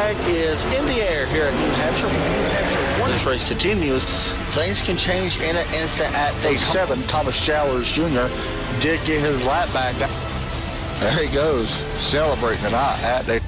flag is in the air here at New Hampshire. New Hampshire, once this race continues, things can change in an instant at day 7. Thomas Jowers Jr. did get his lap back. There he goes, celebrating tonight at day.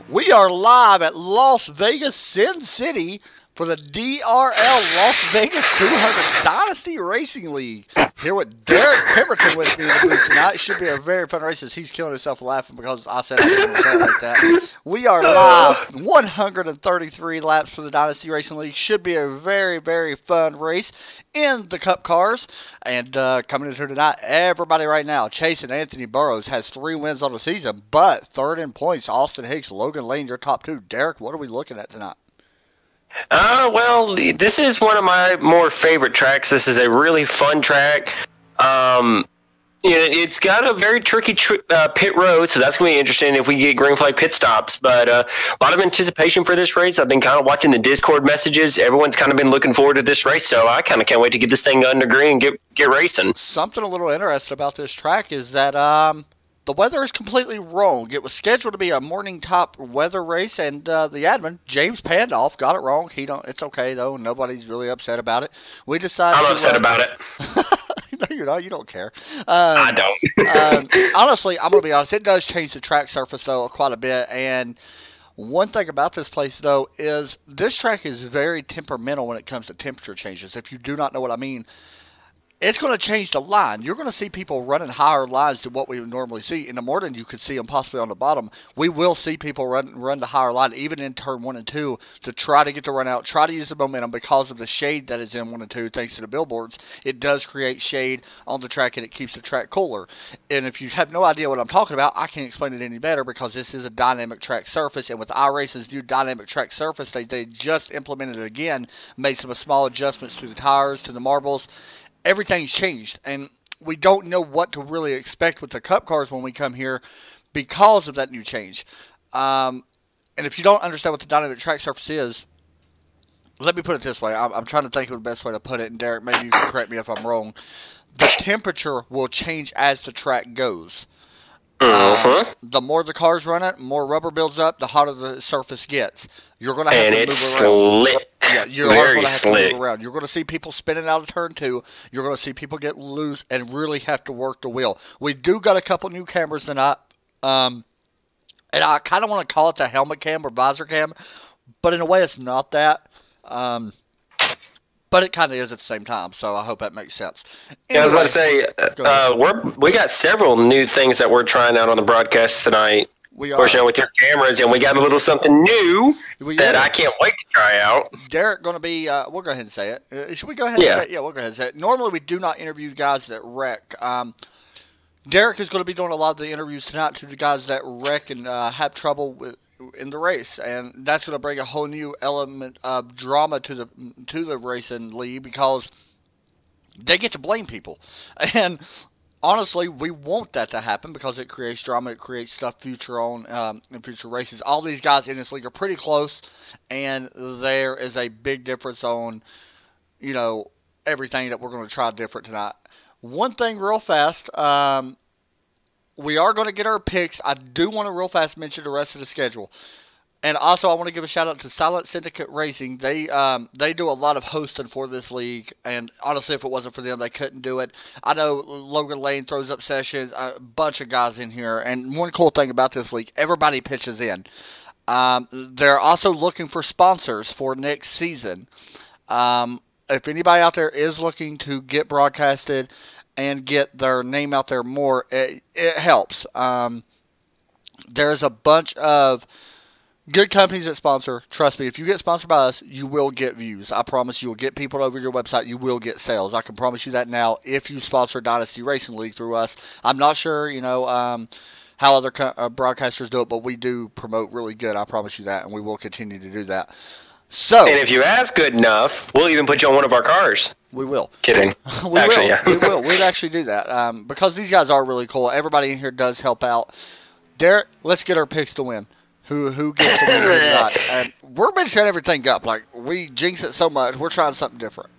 We are live at Las Vegas, Sin City, for the DRL Las Vegas 200 Dynasty Racing League. Here with Derek Pemberton with me in the booth tonight. It should be a very fun race as he's killing himself laughing because I said I was going to say like that. We are live, 133 laps for the Dynasty Racing League. Should be a very, very fun race in the Cup cars. And coming into tonight, everybody right now, chasing Anthony Burrows, has 3 wins on the season, but third in points, Austin Hicks, Logan Lane, your top 2. Derek, what are we looking at tonight? Well, this is one of my more favorite tracks. This is a really fun track. It's got a very tricky pit road, so that's going to be interesting if we get green flag pit stops. But a lot of anticipation for this race. I've been kind of watching the Discord messages. Everyone's kind of been looking forward to this race, so I kind of can't wait to get this thing under green and get racing. Something a little interesting about this track is that the weather is completely wrong. It was scheduled to be a morning top weather race, and the admin, James Pandolf, got it wrong. It's okay, though. Nobody's really upset about it. We decided I'm upset about it. No, you're not. You don't care. I don't. Honestly, I'm going to be honest. It does change the track surface, though, quite a bit. And one thing about this place, though, is this track is very temperamental when it comes to temperature changes. If you do not know what I mean, it's going to change the line. You're going to see people running higher lines than what we would normally see. In the morning, you could see them possibly on the bottom. We will see people run the higher line, even in turn 1 and 2, to try to get the run out, try to use the momentum because of the shade that is in 1 and 2, thanks to the billboards. It does create shade on the track, and it keeps the track cooler. And if you have no idea what I'm talking about, I can't explain it any better because this is a dynamic track surface. And with iRacing's new dynamic track surface, they just implemented it again, made some small adjustments to the tires, to the marbles. Everything's changed, and we don't know what to really expect with the Cup cars when we come here because of that new change. And if you don't understand what the dynamic track surface is, let me put it this way. I'm trying to think of the best way to put it, and Derek, maybe you can correct me if I'm wrong. The temperature will change as the track goes. The more the cars run it, more rubber builds up, the hotter the surface gets. You're going to have to move around. Slick. Yeah, you're going to have to move around. You're going to see people spinning out of turn 2. You're going to see people get loose and really have to work the wheel. We do got a couple new cameras tonight. And I kind of want to call it the helmet cam or visor cam, but in a way it's not that. But it kind of is at the same time, so I hope that makes sense. Anyway, yeah, I was about to say, we got several new things that we're trying out on the broadcast tonight. We are. Of course, with your cameras, and we got a little something new that I can't wait to try out. Derek going to be, we'll go ahead and say it. Should we go ahead and say it? Yeah, we'll go ahead and say it. Normally, we do not interview guys that wreck. Derek is going to be doing a lot of the interviews tonight to the guys that wreck and have trouble in the race, and that's going to bring a whole new element of drama to the racing league because they get to blame people. And honestly, we want that to happen because it creates drama, it creates stuff in future races. All these guys in this league are pretty close, and there is a big difference on, everything that we're going to try different tonight. One thing real fast, we are going to get our picks. I do want to real fast mention the rest of the schedule. And also, I want to give a shout-out to Silent Syndicate Racing. They do a lot of hosting for this league, and honestly, if it wasn't for them, they couldn't do it. I know Logan Lane throws up sessions, a bunch of guys in here, and one cool thing about this league, everybody pitches in. They're also looking for sponsors for next season. If anybody out there is looking to get broadcasted and get their name out there more, it helps. There's a bunch of good companies that sponsor. Trust me, if you get sponsored by us, you will get views. I promise you will get people over your website. You will get sales. I can promise you that now if you sponsor Dynasty Racing League through us. I'm not sure, how other broadcasters do it, but we do promote really good. I promise you that, and we will continue to do that. So, and if you ask good enough, we'll even put you on one of our cars. We will. Kidding. We will. We'd actually do that because these guys are really cool. Everybody in here does help out. Derek, let's get our picks to win. Who gets to win or not? And we're mixing everything up. Like, we jinx it so much. We're trying something different.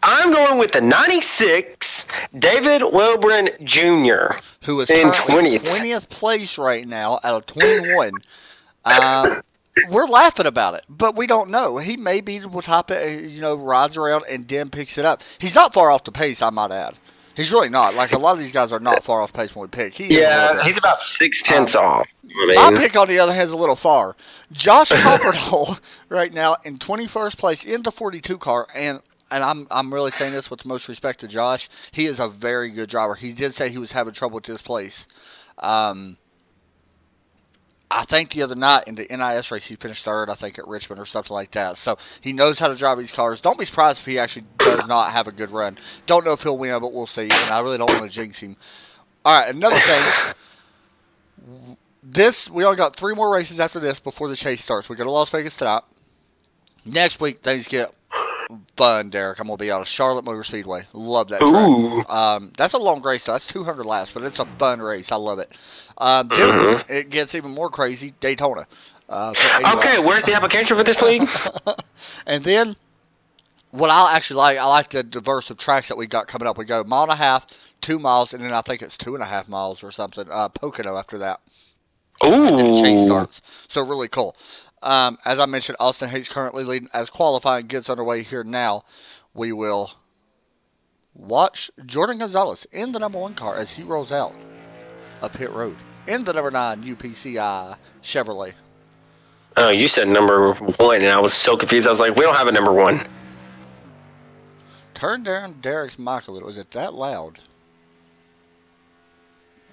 I'm going with the 96 David Wilburn Jr. who is in currently 20th. 20th place right now out of 21. We're laughing about it, but we don't know. He may be the type of, rides around and then picks it up. He's not far off the pace, I might add. He's really not. Like, a lot of these guys are not far off pace when we pick. He's about 6/10 off. My pick, on the other hand, is a little far. Josh Copperdoll right now in 21st place in the 42 car, and I'm really saying this with the most respect to Josh. He is a very good driver. He did say he was having trouble with this place. I think the other night in the NIS race he finished third, I think at Richmond or something like that. So he knows how to drive these cars. Don't be surprised if he actually does not have a good run. Don't know if he'll win, but we'll see. And I really don't want to jinx him. All right, another thing. We only got 3 more races after this before the chase starts. We go to Las Vegas tonight. Next week, things get fun, Derek. I'm going to be out of Charlotte Motor Speedway. Love that track. That's a long race, though. That's 200 laps, but it's a fun race. I love it. Then it gets even more crazy, Daytona. Okay, where's the application for this league? And then, what I actually like, I like the diverse of tracks that we got coming up. We go 1.5 miles, 2 miles, and then I think it's 2.5 miles or something. Pocono after that. Ooh. And then the chase starts. So really cool. As I mentioned, Austin Hayes currently leading as qualifying gets underway here now. We will watch Jordan Gonzalez in the number 1 car as he rolls out a pit road in the number 9 UPCI Chevrolet. Oh, you said number 1, and I was so confused. I was like, we don't have a number 1. Turn down Derek's mic a little. Is it that loud?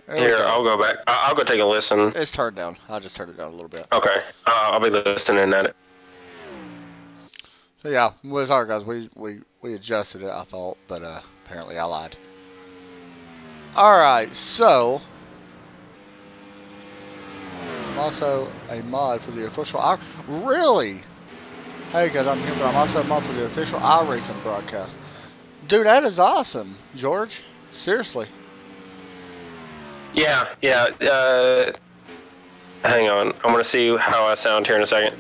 Here, I'll go back. I'll go take a listen. It's turned down. I'll just turn it down a little bit. Okay. I'll be listening at it. So yeah, with our guys, we adjusted it, I thought, but apparently I lied. Alright, so I'm also a mod for the official Really? Hey guys, I'm here, but I'm also a mod for the official iRacing broadcast. Dude, that is awesome, George. Seriously. Yeah. Hang on. I'm going to see how I sound here in a second.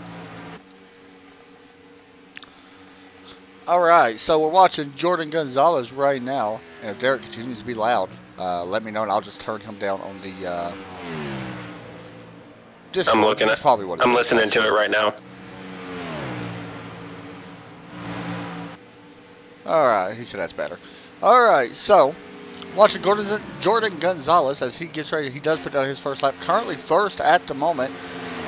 Alright, so we're watching Jordan Gonzalez right now. And if Derek continues to be loud, let me know and I'll just turn him down on the Discord. I'm looking at probably what I'm listening to it right now. Alright, he said that's better. Alright, so watching Jordan Gonzalez as he gets ready. He does put down his first lap. Currently first at the moment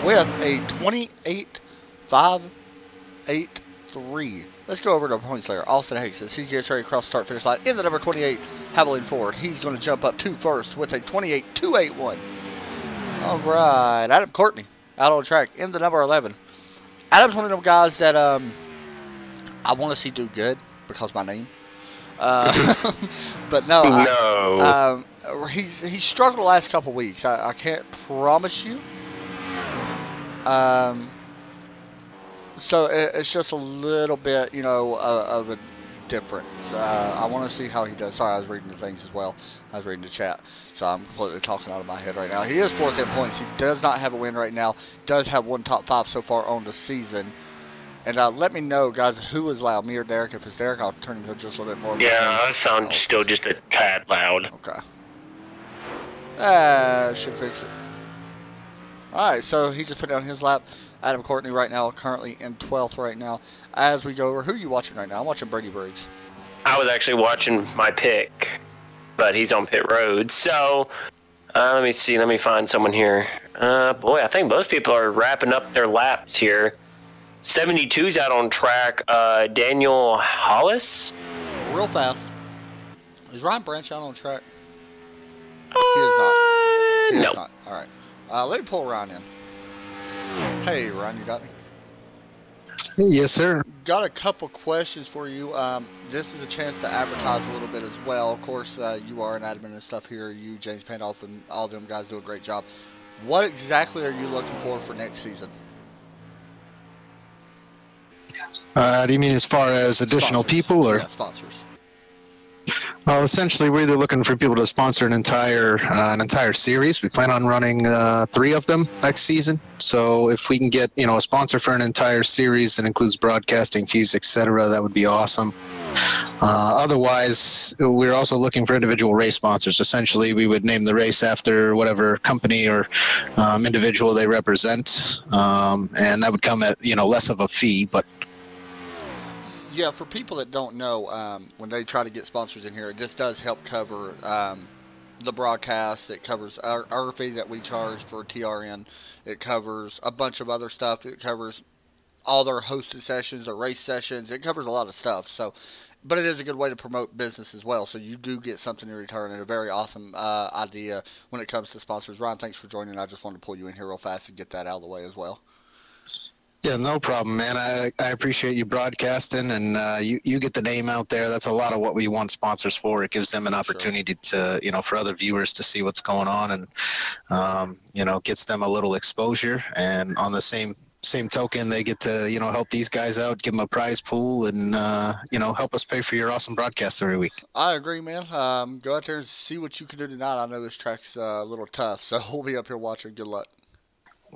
with a 28.583. Let's go over to points later. Austin Hayes as he gets ready to cross the start finish line in the number 28 Havoline Ford. He's going to jump up to first with a 28.281. All right, Adam Courtney out on track in the number 11. Adam's one of them guys that I want to see do good because my name. But no. He's struggled the last couple weeks. I can't promise you. So it's just a little bit, of a different. I want to see how he does. Sorry, I was reading the things as well. I was reading the chat, so I'm completely talking out of my head right now. He is 4th in points. He does not have a win right now. Does have 1 top 5 so far on the season. And let me know, guys, who is loud, me or Derek. If it's Derek, I'll turn him to just a little bit more. Yeah, I sound still just a tad loud. Okay. Should fix it. Alright, so he just put down his lap. Adam Courtney right now, currently in 12th right now. As we go over, who are you watching right now? I'm watching Brady Briggs. I was actually watching my pick, but he's on pit road. So, let me see. Let me find someone here. Boy, I think most people are wrapping up their laps here. 72's out on track. Daniel Hollis. Real fast. Is Ryan Branch out on track? He is not. He is not. All right. Let me pull Ryan in. Hey, Ryan, you got me? Yes, sir. Got a couple questions for you. This is a chance to advertise a little bit as well. Of course, you are an admin and stuff here. You, James Pandolf, and all them guys do a great job. What exactly are you looking for next season? Do you mean as far as additional Sponsors. people, or? Yeah, sponsors. Well, essentially, we're either looking for people to sponsor an entire series. We plan on running 3 of them next season. So if we can get a sponsor for an entire series that includes broadcasting fees, etc., that would be awesome. Otherwise, we're also looking for individual race sponsors. Essentially, we would name the race after whatever company or individual they represent, and that would come at less of a fee. But Yeah, for people that don't know, when they try to get sponsors in here, this does help cover the broadcast. It covers our fee that we charge for TRN. It covers a bunch of other stuff. It covers all their hosted sessions, their race sessions. It covers a lot of stuff. So, but it is a good way to promote business as well. So you do get something in return, and a very awesome idea when it comes to sponsors. Ryan, thanks for joining. I just wanted to pull you in here real fast and get that out of the way as well. yeah, no problem, man. I appreciate you broadcasting, and you get the name out there. That's a lot of what we want sponsors for. It gives them an opportunity to, for other viewers to see what's going on, and gets them a little exposure. And on the same token, they get to help these guys out, give them a prize pool, and help us pay for your awesome broadcast every week. I agree, man. Go out there and see what you can do tonight. I know this track's a little tough, so we'll be up here watching. Good luck.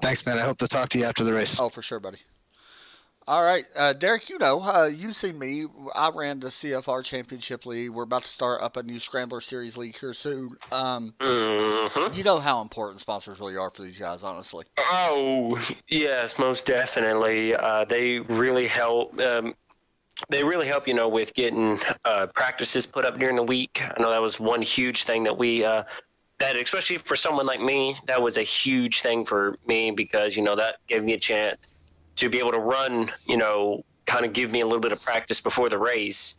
Thanks, man. I hope to talk to you after the race. Oh, for sure, buddy. All right, Derek, you've seen me. I ran the CFR Championship League. We're about to start up a new Scrambler Series League here soon. You know how important sponsors really are for these guys, honestly. Oh, yes, most definitely. They really help. With getting practices put up during the week. I know that was one huge thing that that especially for someone like me, that was a huge thing for me because, that gave me a chance to be able to run, kind of give me a little bit of practice before the race.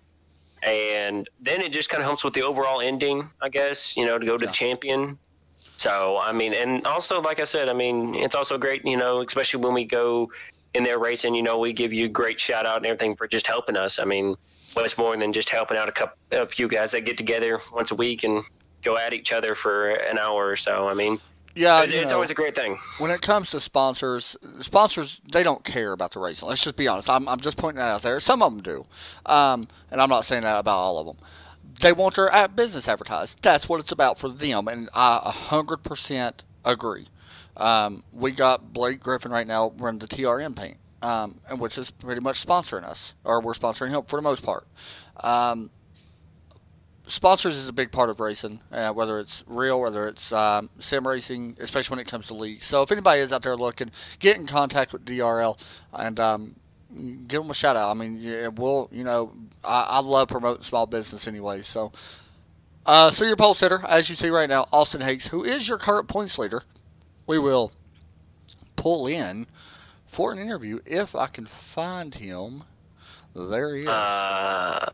And then it just kind of helps with the overall ending, I guess, to go to the champion. So, and also, like I said, it's also great, especially when we go in there racing, we give you a great shout out and everything for just helping us. What's more than just helping out a few guys that get together once a week and go at each other for an hour or so. Yeah, it's always a great thing. When it comes to sponsors, they don't care about the racing. Let's just be honest. I'm just pointing that out there. Some of them do, and I'm not saying that about all of them. They want their business advertised. That's what it's about for them, and I 100% agree. We got Blake Griffin right now running the TRM paint, and which is pretty much sponsoring us, or we're sponsoring him for the most part. Sponsors is a big part of racing, whether it's real, whether it's sim racing, especially when it comes to leagues. So if anybody is out there looking, get in contact with DRL and give them a shout out. I love promoting small business anyway. So your pole sitter, as you see right now, Austin Hakes, who is your current points leader, we will pull in for an interview if I can find him. There he is.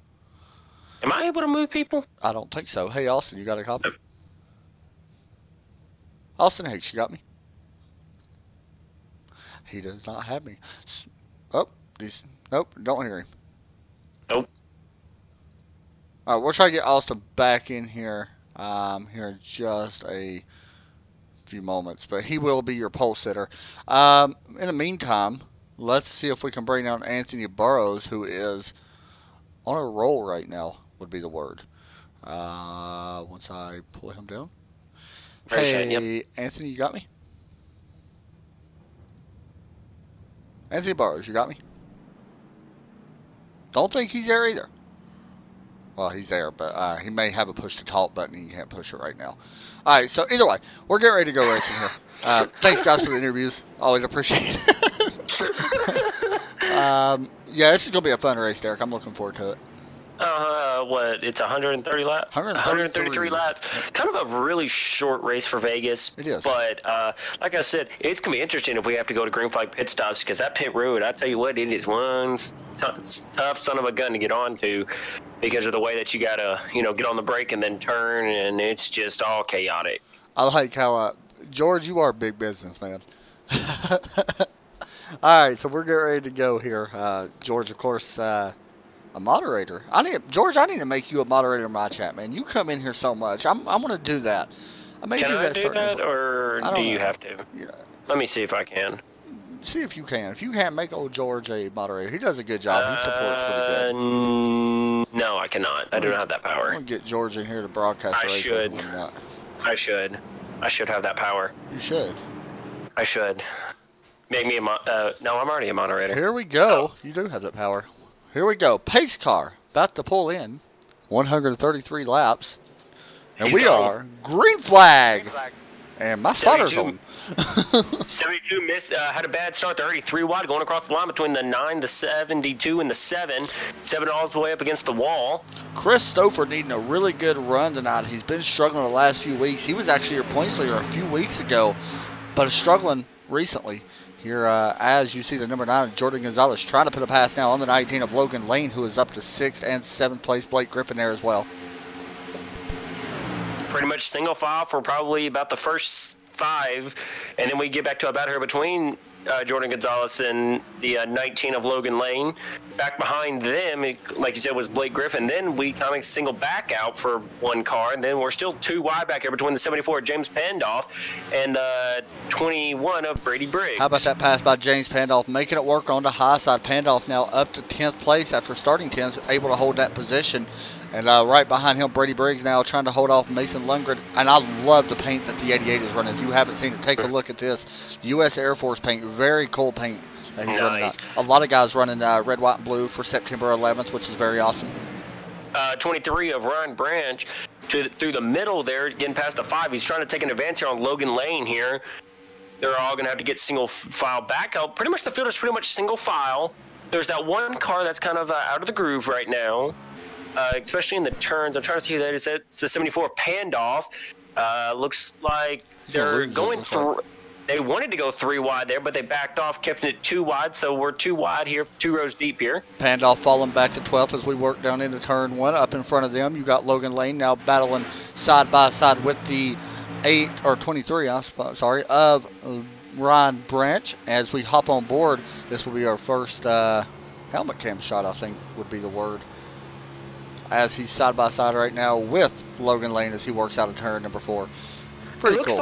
Am I able to move people? I don't think so. Hey, Austin, you got a copy? Austin Hicks, you got me? He does not have me. Oh, nope, don't hear him. Nope. All right, we'll try to get Austin back in here here in just a few moments, but he will be your pole sitter. In the meantime, let's see if we can bring down Anthony Burrows, who is on a roll right now. Would be the word. Once I pull him down. Hey, Anthony, you got me? Anthony Burrows, you got me? Don't think he's there either. Well, he's there, but he may have a push to talk button and he can't push it right now. All right, so either way, we're getting ready to go racing here. Thanks, guys, for the interviews. Always appreciate it. Yeah, this is going to be a fun race, Derek. I'm looking forward to it. It's 130 laps? 133 laps. Kind of a really short race for Vegas. It is. But, like I said, it's going to be interesting if we have to go to green flag pit stops because that pit road, I tell you what, it is one tough son of a gun to get onto because of the way that you got to, get on the brake and then turn, and it's just all chaotic. I like how, George, you are big business, man. All right, so we're getting ready to go here. George, of course, a moderator. George, I need to make you a moderator in my chat, man. You come in here so much. I'm going to do that. Can I do that, or do you have to? Let me see if I can. See if you can. If you can't, make old George a moderator. He does a good job. He supports pretty good. No, I cannot. I do not have that power. I'm going to get George in here to broadcast. I should. I should have that power. You should. I should. Make me a no, I'm already a moderator. Here we go. You do have that power. Here we go. Pace car. about to pull in 133 laps. And He's we gone. are green flag. And my spotter's on. 72 missed, had a bad start. 33 wide going across the line between the 9, the 72, and the 7. 7 all the way up against the wall. Chris Stouffer needing a really good run tonight. He's been struggling the last few weeks. He was actually your points leader a few weeks ago, but is struggling recently. Here, as you see the number 9, Jordan Gonzalez trying to put a pass now on the 19 of Logan Lane, who is up to 6th and 7th place. Blake Griffin there as well. Pretty much single file for probably about the first 5, and then we get back to about here between Jordan Gonzalez and the 19 of Logan Lane. Back behind them, like you said, was Blake Griffin. Then we kind of single back out for one car, and then we're still 2 wide back here between the 74 of James Pandolf and the 21 of Brady Briggs. How about that pass by James Pandolf, making it work on the high side. Pandolf now up to 10th place after starting 10th, able to hold that position. And right behind him, Brady Briggs now trying to hold off Mason Lundgren. And I love the paint that the 88 is running. If you haven't seen it, take a look at this. U.S. Air Force paint, very cool paint that he's running. A lot of guys running red, white, and blue for September 11th, which is very awesome. 23 of Ryan Branch through the middle there, getting past the 5. He's trying to take an advance here on Logan Lane here. They're all going to have to get single file back out. Pretty much the field is pretty much single file. There's that one car that's kind of out of the groove right now. Especially in the turns. I'm trying to see who that is. It's the 74 Pandolf. Looks like they're going through. They wanted to go 3 wide there, but they backed off, kept it 2 wide. So we're 2 wide here, 2 rows deep here. Pandolf falling back to 12th as we work down into turn 1. Up in front of them, you got Logan Lane now battling side by side with the 23 of Ryan Branch. As we hop on board, this will be our first helmet cam shot, I think would be the word. As he's side by side right now with Logan Lane as he works out of turn number 4. Pretty cool.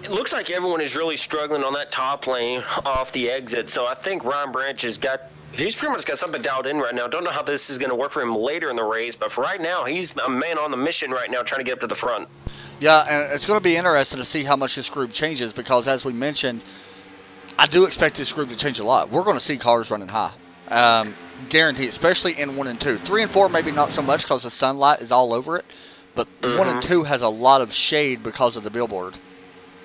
It looks like everyone is really struggling on that top lane off the exit. So I think Ryan Branch he's pretty much got something dialed in right now. Don't know how this is going to work for him later in the race, but for right now, he's a man on the mission right now trying to get up to the front. Yeah, and it's going to be interesting to see how much this group changes because, as we mentioned, I do expect this group to change a lot. We're going to see cars running high. Guaranteed, especially in 1 and 2. 3 and 4 maybe not so much because the sunlight is all over it, but 1 and 2 has a lot of shade because of the billboard,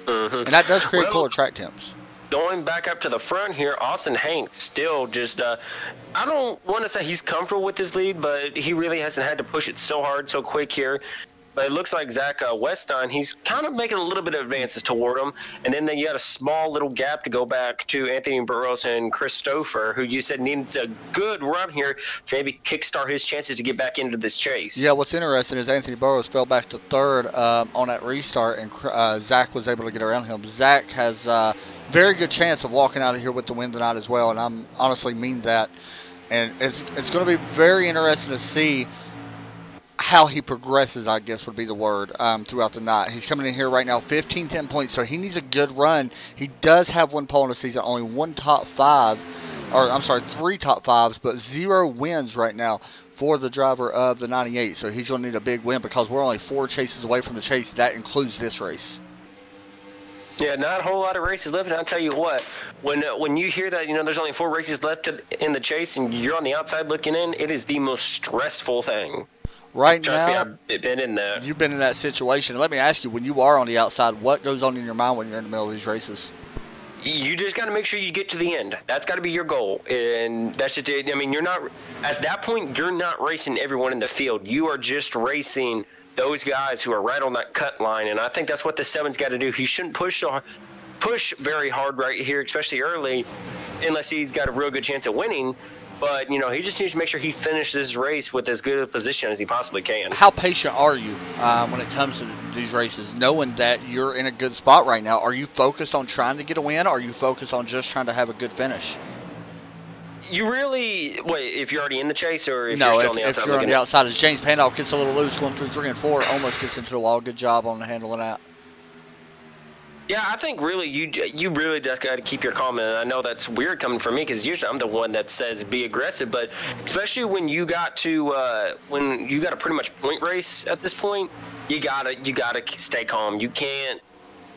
and that does create cooler track temps. Going back up to the front here, Austin Hanks still just I don't want to say he's comfortable with his lead, but he really hasn't had to push it so hard so quick here. But it looks like Zach Westein, he's kind of making a little bit of advances toward him. And then you got a small little gap to go back to Anthony Burroughs and Chris Stouffer, who you said needs a good run here to maybe kickstart his chances to get back into this chase. Yeah, what's interesting is Anthony Burroughs fell back to 3rd on that restart, and Zach was able to get around him. Zach has a very good chance of walking out of here with the win tonight as well, and I'm honestly mean that. And it's going to be very interesting to see how he progresses, I guess would be the word, throughout the night. He's coming in here right now, 15-10 points, so he needs a good run. He does have 1 pole in the season, only 3 top 5s, but 0 wins right now for the driver of the 98. So he's going to need a big win because we're only 4 chases away from the chase. That includes this race. Yeah, not a whole lot of races left, and I'll tell you what, when you hear that, there's only 4 races left in the chase and you're on the outside looking in, it is the most stressful thing. Right now, I've been in that. You've been in that situation. Let me ask you, when you are on the outside, what goes on in your mind when you're in the middle of these races? You just got to make sure you get to the end. That's got to be your goal. And that's just it. I mean, you're not, at that point, you're not racing everyone in the field. You are just racing those guys who are right on that cut line. And I think that's what the 7's got to do. He shouldn't push very hard right here, especially early, unless he's got a real good chance of winning. But, he just needs to make sure he finishes this race with as good a position as he possibly can. How patient are you when it comes to these races, knowing that you're in a good spot right now? Are you focused on trying to get a win, or are you focused on just trying to have a good finish? You really – wait, if you're already in the chase or if you're still on the outside? If you're on the outside. As James Pandolf gets a little loose going through 3 and 4, almost gets into the wall. Good job on handling that. Yeah, I think really you really just got to keep your calm. And I know that's weird coming from me because usually I'm the one that says be aggressive, but especially when you got to pretty much point race at this point, you gotta stay calm. You can't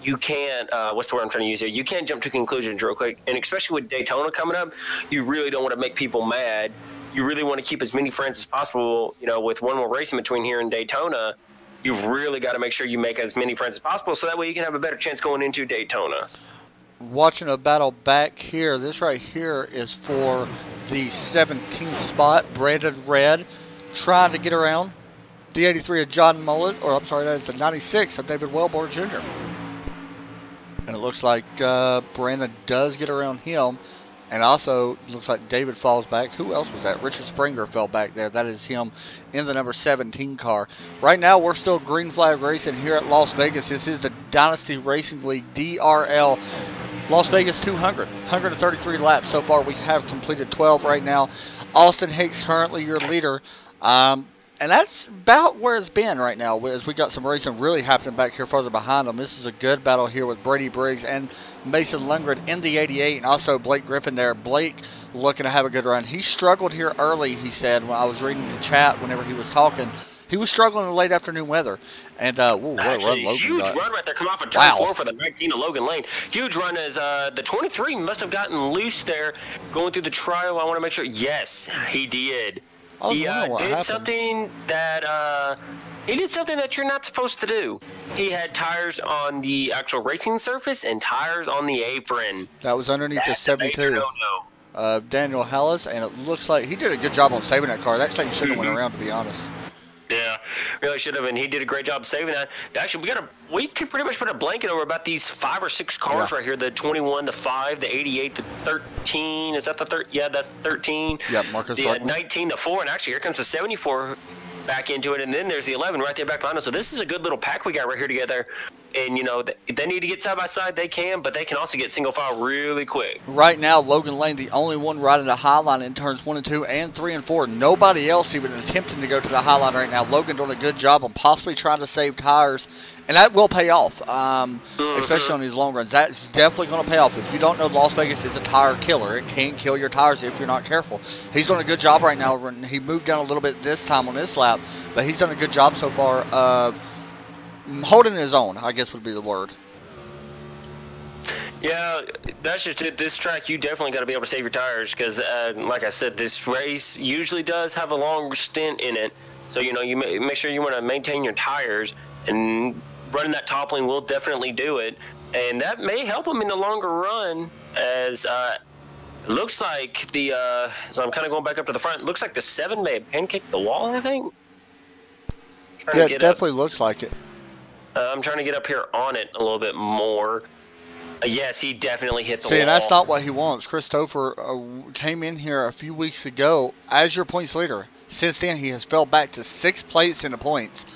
what's the word I'm trying to use here? You can't jump to conclusions real quick, and especially with Daytona coming up, you really don't want to make people mad. you really want to keep as many friends as possible, with one more race in between here in Daytona, you've really got to make sure you make as many friends as possible so that way you can have a better chance going into Daytona. Watching a battle back here. This right here is for the 17th spot. Brandon Red trying to get around the 83 of John Mullen, or I'm sorry, that is the 96 of David Wellborn Jr. And it looks like Brandon does get around him. And also, looks like David falls back. Who else was that? Richard Springer fell back there. That is him in the number 17 car. Right now, we're still green flag racing here at Las Vegas. This is the Dynasty Racing League DRL Las Vegas 200. 133 laps so far. We have completed 12 right now. Austin Hicks currently your leader. And that's about where it's been right now, as we got some racing really happening back here further behind them. This is a good battle here with Brady Briggs and Mason Lundgren in the 88, and also Blake Griffin there. Blake looking to have a good run. He struggled here early, he said, when I was reading the chat whenever he was talking. He was struggling in late afternoon weather. And, what a run Logan huge got. Run right there. Come off of turn 4 for the 19 of Logan Lane. Huge run as the 23 must have gotten loose there going through the trial. I want to make sure. Yes, he did. He did something that you're not supposed to do. He had tires on the actual racing surface and tires on the apron. That was underneath the 72 of Daniel Hallis, and it looks like he did a good job on saving that car. That thing should have went around, to be honest. Yeah, really should have, and he did a great job saving that. Actually, we could pretty much put a blanket over about these 5 or 6 cars right here. The 21, the 5, the 88, the 13. Is that the 13? Yeah, that's 13. Yeah, Marcus. The 19, the 4, and actually here comes the 74 back into it, and then there's the 11 right there back behind us. So this is a good little pack we got right here together. And, if they need to get side by side, they can, but they can also get single file really quick. Right now, Logan Lane, the only one riding the high line in turns 1 and 2 and 3 and 4. Nobody else even attempting to go to the high line right now. Logan doing a good job on possibly trying to save tires, and that will pay off, especially on these long runs. That's definitely going to pay off. If you don't know, Las Vegas is a tire killer. It can kill your tires if you're not careful. He's doing a good job right now. He moved down a little bit this time on this lap, but he's done a good job so far of holding his own, I guess would be the word. Yeah, that's just it. This track, you definitely got to be able to save your tires because, like I said, this race usually does have a long stint in it. So, you make sure you want to maintain your tires, and running that top lane will definitely do it. And that may help them in the longer run as it looks like so I'm kind of going back up to the front. It looks like the 7 may have pancaked the wall, I think. Yeah, it definitely looks like it. I'm trying to get up here on it a little bit more. Yes, he definitely hit the wall. See, that's not what he wants. Christopher came in here a few weeks ago as your points leader. Since then, he has fell back to 6th place in the points.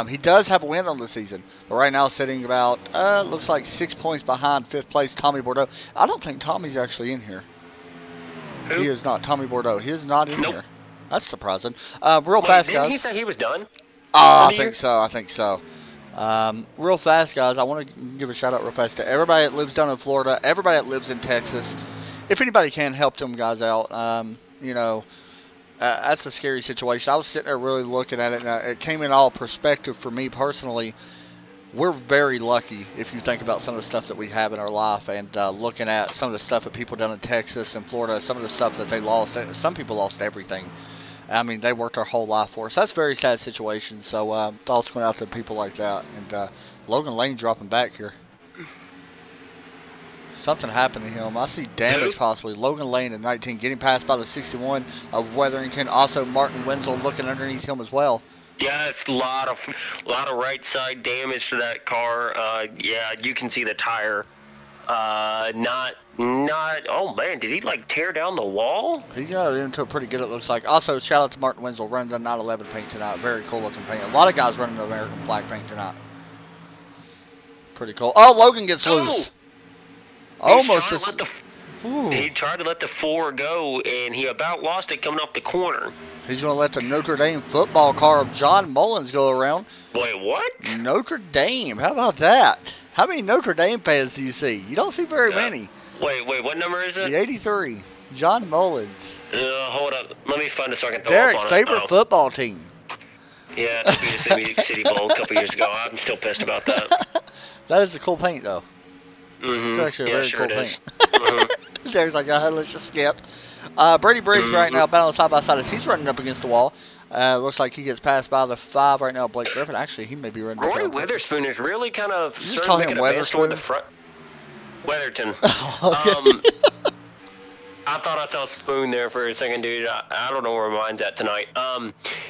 He does have a win on the season, but right now sitting about, looks like 6 points behind 5th place Tommy Bordeaux. I don't think Tommy's actually in here. Who? He is not. Tommy Bordeaux. He is not in here. That's surprising. Fast, guys. Didn't he say he was done? Oh, I think so. Real fast, guys, I want to give a shout out real fast to everybody that lives down in Florida, everybody that lives in Texas. If anybody can help them guys out, that's a scary situation. I was sitting there really looking at it, and it came in all perspective for me personally. We're very lucky if you think about some of the stuff that we have in our life, and looking at some of the stuff that people down in Texas and Florida, some of the stuff that they lost. Some people lost everything. I mean, they worked their whole life for us. That's a very sad situation. So thoughts going out to people like that. And Logan Lane dropping back here. Something happened to him. I see damage possibly. Logan Lane at 19 getting passed by the 61 of Weatherington. Also Martin Wenzel looking underneath him as well. Yeah, it's a lot of right side damage to that car. Yeah, you can see the tire. Oh man, did he tear down the wall? He got into it pretty good, it looks like. Also, shout out to Martin Wenzel running the 911 paint tonight. Very cool looking paint. A lot of guys running the American flag paint tonight. Pretty cool. Oh, Logan gets loose. Almost. He tried to let the 4 go, and he about lost it coming off the corner. He's going to let the Notre Dame football car of John Mullins go around. Wait, what? Notre Dame. How about that? How many Notre Dame fans do you see? You don't see very many. Wait, what number is it? The 83. John Mullins. Hold up. Let me find a second. Derek's favorite football team. Yeah, they beat us in the Music City Bowl a couple years ago. I'm still pissed about that. That is a cool paint, though. Mm-hmm. It's actually a very cool paint. Mm-hmm. There's like, let's just skip. Brady Briggs right now battling side by side as he's running up against the wall. Looks like he gets passed by the 5 right now. Blake Griffin. Actually, he may be running. Rory Witherspoon is really kind of starting to make an advance toward the front. Weatherton. Okay. I thought I saw Spoon there for a second, dude. I don't know where mine's at tonight.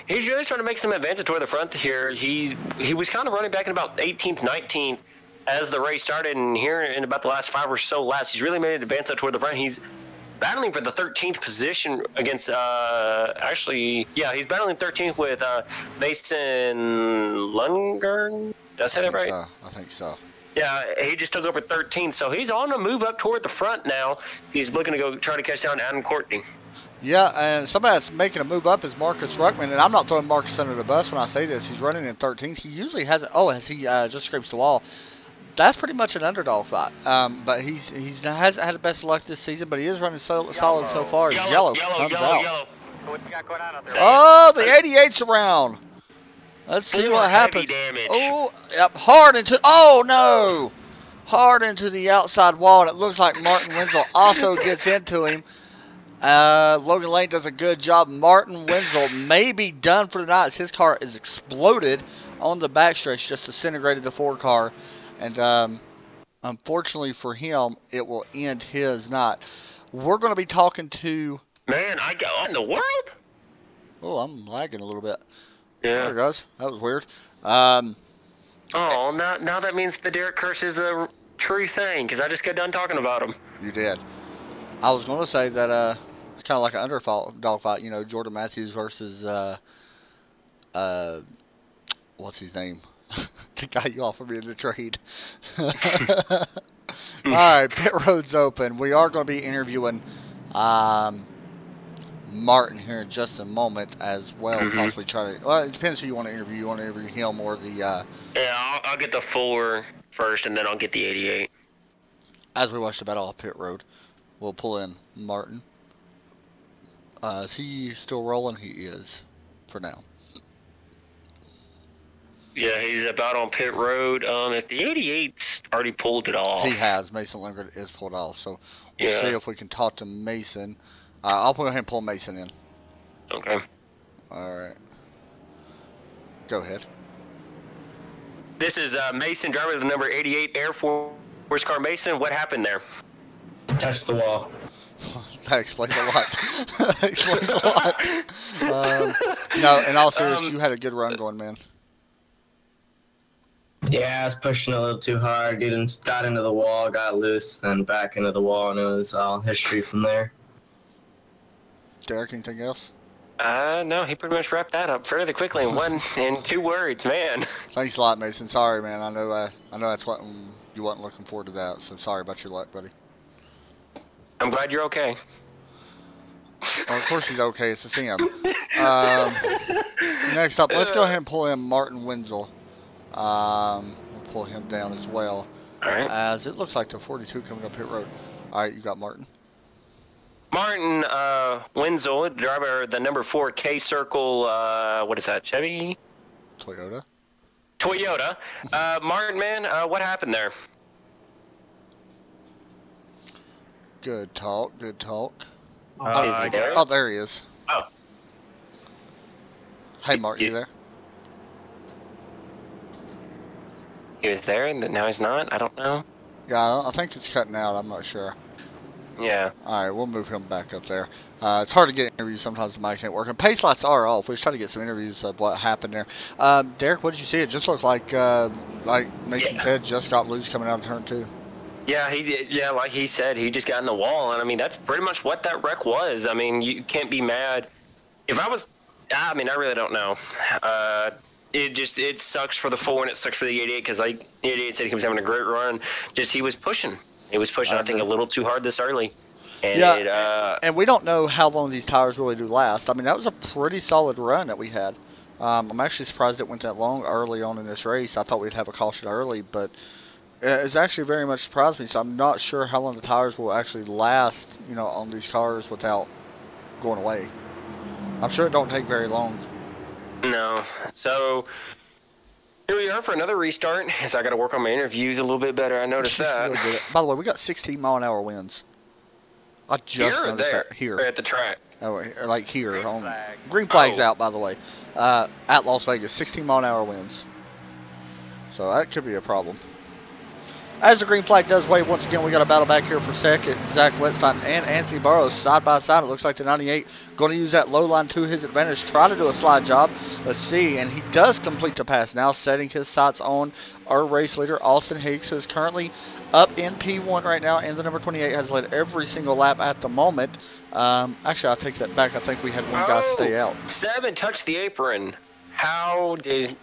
He's really starting to make some advances toward the front here. He was kind of running back in about 18th, 19th as the race started, and here in about the last 5 or so laps, he's really made an advance up toward the front. He's battling for the 13th position against, he's battling 13th with Mason Lundgren. Did I say that right? I think so. Yeah, he just took over 13th, so he's on a move up toward the front now. He's looking to go try to catch down Adam Courtney. Yeah, and somebody that's making a move up is Marcus Ruckman, and I'm not throwing Marcus under the bus when I say this. He's running in 13th. He usually hasn't. Oh, as he just scrapes the wall. That's pretty much an underdog fight. But he hasn't had the best luck this season, but he is running solid so far. Yellow. What you got going on out there? Oh, the 88's around. Let's see what happens. Oh, yep, hard into. Oh no, hard into the outside wall, and it looks like Martin Wenzel also gets into him. Logan Lane does a good job. Martin Wenzel may be done for the night. His car is exploded on the backstretch, just disintegrated the 4 car, and unfortunately for him, it will end his night. We're going to be talking to. Man, I got what in the world? Oh, I'm lagging a little bit. Yeah. There it goes. That was weird. Now that means the Derek curse is the true thing, because I just got done talking about him. You did. I was going to say that it's kind of like an underdog fight, you know, Jordan Matthews versus, what's his name? The guy you offered me in the trade. All right, pit road's open. We are going to be interviewing Martin here in just a moment as well. Possibly try to. Well, it depends who you want to interview. You want to interview him or the. Yeah, I'll get the 4 first, and then I'll get the 88. As we watch the battle off pit road, we'll pull in Martin. Is he still rolling? He is, for now. Yeah, he's about on pit road. If the 88's already pulled it off. He has. Mason Lindgren is pulled off. So we'll see if we can talk to Mason. I'll go ahead and pull Mason in. Okay. All right. Go ahead. This is Mason, driver of the number 88 Air Force car. Mason, what happened there? Touched the wall. That explains a lot. That explains a lot. No, in all seriousness, you had a good run going, man. Yeah, I was pushing a little too hard. Got into the wall, got loose, then back into the wall, and it was all history from there. Derek, anything else? No, he pretty much wrapped that up fairly quickly in 2 words, man. Thanks a lot, Mason. Sorry, man. I know that's what you wasn't looking forward to that. So sorry about your luck, buddy. I'm glad you're okay. Well, of course he's okay. It's a Sam. Next up, let's go ahead and pull in Martin Wenzel. We'll pull him down as well. All right. As it looks like the 42 coming up pit road. All right, you got Martin. Martin Wenzel, driver of the number 4 K Circle, what is that, Chevy? Toyota. Martin, man, what happened there? Good talk. Is he there? Oh, there he is. Oh. Hey, Martin, you there? He was there, and now he's not? I don't know. Yeah, I think it's cutting out. I'm not sure. Yeah. All right, we'll move him back up there. It's hard to get interviews sometimes. The mics ain't working. Pace lights are off. We just try to get some interviews of what happened there. Derek, what did you see? It just looked like Mason said, just got loose coming out of turn 2. Yeah, he did. Yeah, like he said, he just got in the wall, and I mean that's pretty much what that wreck was. I mean, you can't be mad. If I was, I mean, I really don't know. It sucks for the 4 and it sucks for the 88 because like the 88 said he was having a great run. Just he was pushing. He was pushing, I think, a little too hard this early. And and we don't know how long these tires really do last. I mean, that was a pretty solid run that we had. I'm actually surprised it went that long early on in this race. I thought we'd have a caution early, but it's actually very much surprised me. So I'm not sure how long the tires will actually last, you know, on these cars without going away. I'm sure it don't take very long. No. So here we are for another restart. As I got to work on my interviews a little bit better. I noticed that. By the way, we got 16-mile-an-hour winds. I just Here or noticed there? that here. Or at the track? Oh, like here. Green On, flag. green flag's Oh. out, by the way. At Las Vegas, 16-mile-an-hour winds. So that could be a problem. As the green flag does wave, once again, we got a battle back here for second. Zach Wetstein and Anthony Burrows side by side. It looks like the 98 going to use that low line to his advantage. Try to do a slide job. Let's see. And he does complete the pass now, setting his sights on our race leader, Austin Higgs, who is currently up in P1 right now. And the number 28 has led every single lap at the moment. Actually, I'll take that back. I think we had one guy stay out. 7 touched the apron. How did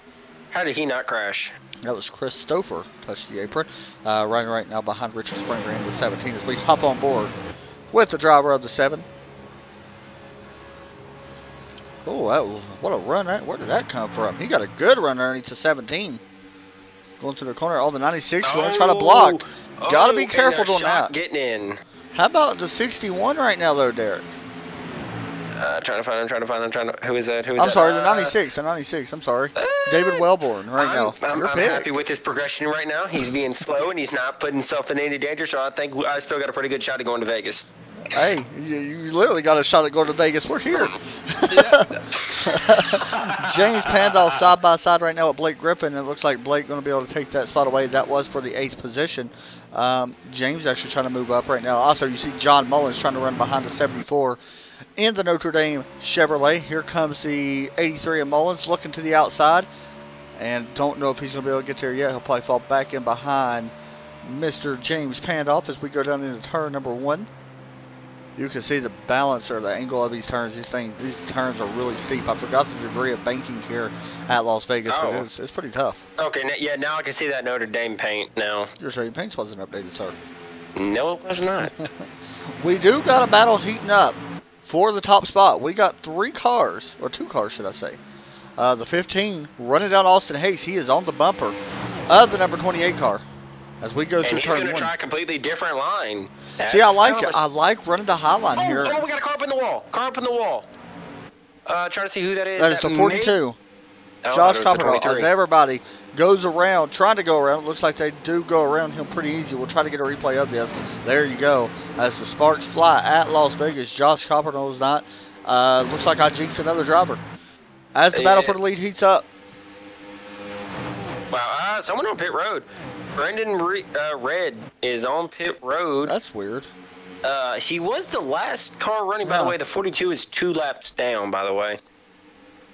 he not crash? That was Chris Stouffer touched the apron. Running right now behind Richard Springer in the 17 as we hop on board with the driver of the 7. Oh, what a run. Where did that come from? He got a good run underneath the 17. Going through the corner. Oh, the 96 going to try to block. Got to be careful doing that. Getting in. How about the 61 right now, though, Derek? Trying to find him. Who is that? I'm sorry, the 96. I'm sorry. David Wellborn right now. I'm Your pick. happy with his progression right now. He's being slow and he's not putting himself in any danger, so I think I still got a pretty good shot at going to Vegas. Hey, you literally got a shot at going to Vegas. We're here. James Pandolf side by side right now with Blake Griffin. It looks like Blake going to be able to take that spot away. That was for the 8th position. James actually trying to move up right now. Also, you see John Mullins trying to run behind the 74 in the Notre Dame Chevrolet. Here comes the 83 of Mullins looking to the outside. And don't know if he's going to be able to get there yet. He'll probably fall back in behind Mr. James Pandolf as we go down into turn number 1. You can see the balance or the angle of these turns. These turns are really steep. I forgot the degree of banking here at Las Vegas, but it's pretty tough. Okay, yeah, now I can see that Notre Dame paint now. Your Notre Paints wasn't updated, sir. No, it was not. We do got a battle heating up for the top spot. We got 3 cars, or 2 cars, should I say. The 15 running down Austin Hayes. He is on the bumper of the number 28 car as we go through turn 1. And he's going to try a completely different line. See, I like it. I like running the high line here. Oh, we got a car up in the wall. Trying to see who that is. That is the 42. Josh Copperfield, as everybody goes around, trying to go around. It looks like they do go around him pretty easy. We'll try to get a replay of this. There you go. As the sparks fly at Las Vegas, Josh Copperfield is not. Looks like I jinxed another driver. As the battle for the lead heats up. Wow, someone on pit road. Brendan Red is on pit road. That's weird. He was the last car running, by the way. The 42 is 2 laps down, by the way.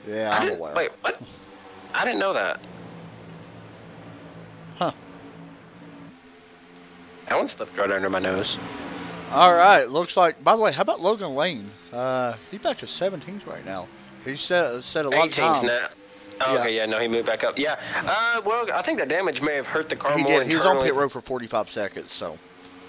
Yeah, I'm aware. Wait, what? I didn't know that. Huh. That one slipped right under my nose. All right, looks like, by the way, how about Logan Lane? He's back to 17th right now. He said a lot of time. 18th now. Oh, okay, yeah, no, he moved back up. Yeah, well, I think that damage may have hurt the car He more did. He was on pit road for 45 seconds, so.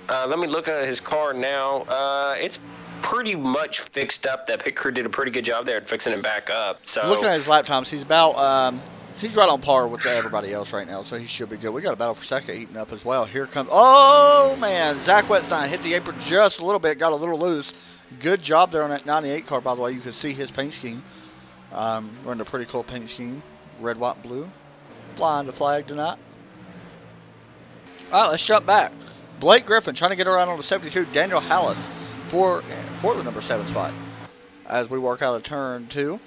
Let me look at his car now. It's pretty much fixed up. That pit crew did a pretty good job there at fixing it back up. So looking at his lap times, he's about he's right on par with everybody else right now, so he should be good. We got a battle for second heating up as well. Here comes, oh man, Zach Wetstein hit the apron just a little bit, got a little loose. Good job there on that 98 car, by the way. You can see his paint scheme. Running a pretty cool paint scheme, red, white, and blue. Flying the flag tonight. All right, let's jump back. Blake Griffin trying to get around on the 72. Daniel Hallis for the number 7 spot as we work out of turn 2.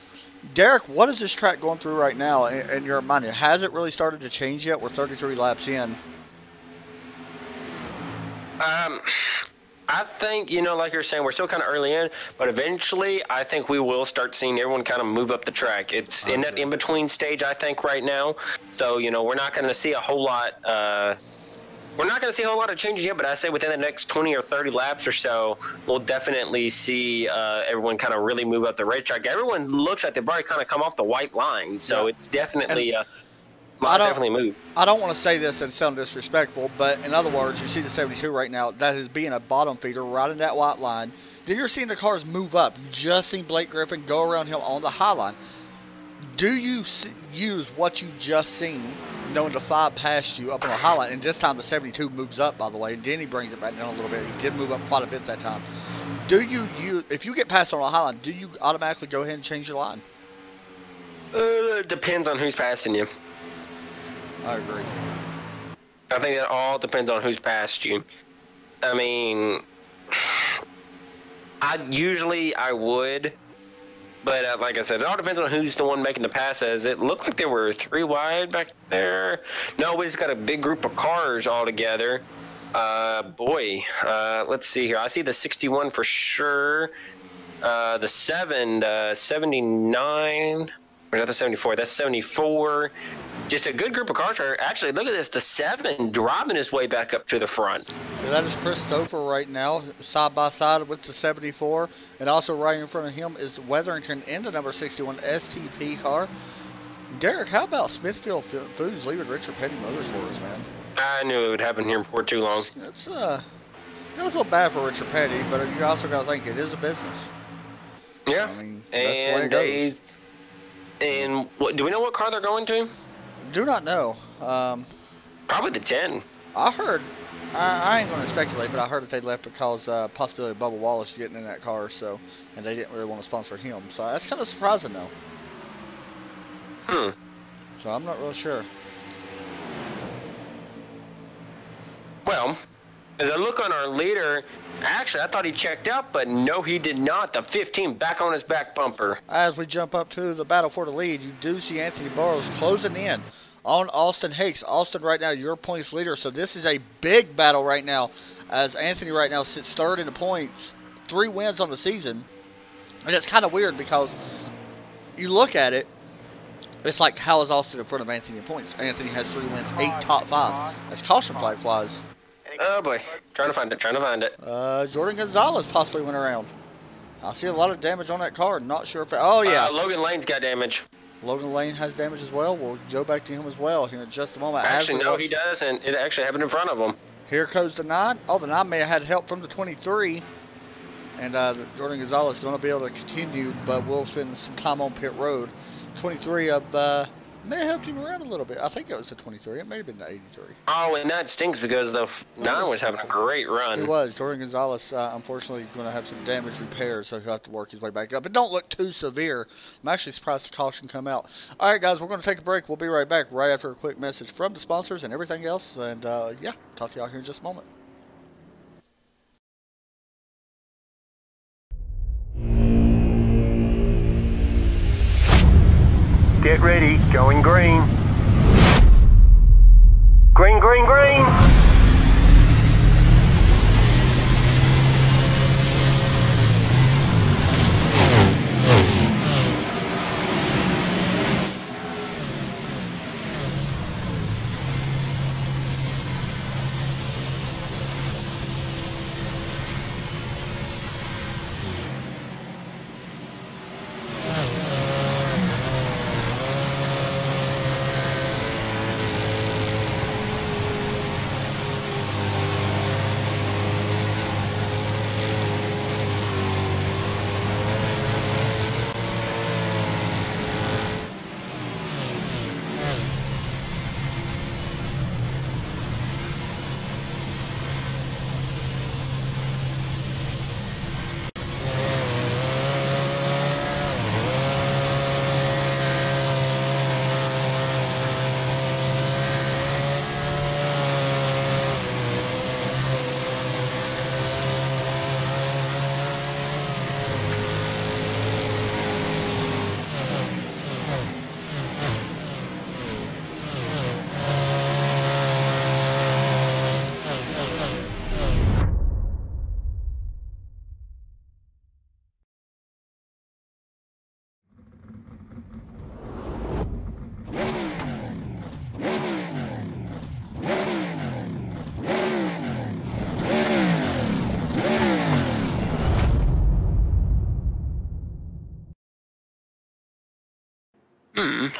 Derek, what is this track going through right now in your mind? Has it really started to change yet? We're 33 laps in. I think, like you're saying, we're still kind of early in, but eventually I think we will start seeing everyone kind of move up the track. It's in that in-between stage, I think, right now. So, we're not going to see a whole lot we're not going to see a whole lot of changes yet, but I say within the next 20 or 30 laps or so, we'll definitely see everyone kind of really move up the racetrack. Everyone looks like they've already kind of come off the white line, so it's definitely definitely moved. I don't want to say this and sound disrespectful, but in other words, you see the 72 right now, that is being a bottom feeder right in that white line. Then you're seeing the cars move up. You just seen Blake Griffin go around him on the high line. Do you use what you just seen, knowing the 5 passed you up on the high line, and this time the 72 moves up, by the way, and then he brings it back down a little bit. He did move up quite a bit that time. Do you if you get passed on a high line, do you automatically go ahead and change your line? It depends on who's passing you. I agree. I think it all depends on who's passed you. I mean, I would. But like I said, it all depends on who's the one making the passes. It looked like there were 3 wide back there. No, we just got a big group of cars all together. Let's see here. I see the 61 for sure. The 79. Or not the 74. That's 74. Just a good group of cars. Actually, look at this. The 7 driving his way back up to the front. Yeah, that is Chris Stouffer right now, side by side with the 74. And also right in front of him is the Weatherington in the number 61 STP car. Derek, how about Smithfield Foods leaving Richard Petty Motorsports, man? I knew it would happen here before too long. It's gotta feel bad for Richard Petty, but you also gotta think it is a business. Yeah, I mean, that's the way it goes. And what, do we know what car they're going to? Do not know. Probably the 10. I heard, I ain't going to speculate, but I heard that they left because possibility of Bubba Wallace getting in that car, so, and they didn't really want to sponsor him. So that's kind of surprising, though. So I'm not real sure. Well, as I look on our leader, actually, I thought he checked out, but no, he did not. The 15 back on his back bumper. As we jump up to the battle for the lead, you do see Anthony Burrows closing in on Austin Hicks. Austin right now, your points leader. So this is a big battle right now, as Anthony right now sits third in the points, 3 wins on the season. And it's kind of weird because you look at it, it's like, how is Austin in front of Anthony in points? Anthony has 3 wins, 8 top 5s. As caution flag flies. Oh boy, trying to find it. Jordan Gonzalez possibly went around. I see a lot of damage on that car. Not sure if it, oh yeah. Logan Lane's got damage. Logan Lane has damage as well. We'll go back to him as well here in just a moment. Actually, no, he does, and it actually happened in front of him. Here goes the 9. Oh, the 9 may have had help from the 23. And Jordan Gonzalez is going to be able to continue, but we'll spend some time on pit road. 23 may have helped him around a little bit. I think it was the 23. It may have been the 83. Oh, and that stinks because the 9 was having a great run. He was. Jordan Gonzalez, unfortunately, going to have some damage repairs, so he'll have to work his way back up. It don't look too severe. I'm actually surprised the caution come out. All right, guys, we're going to take a break. We'll be right back right after a quick message from the sponsors and everything else. And, yeah, talk to y'all here in just a moment. Get ready, going green. Green, green, green.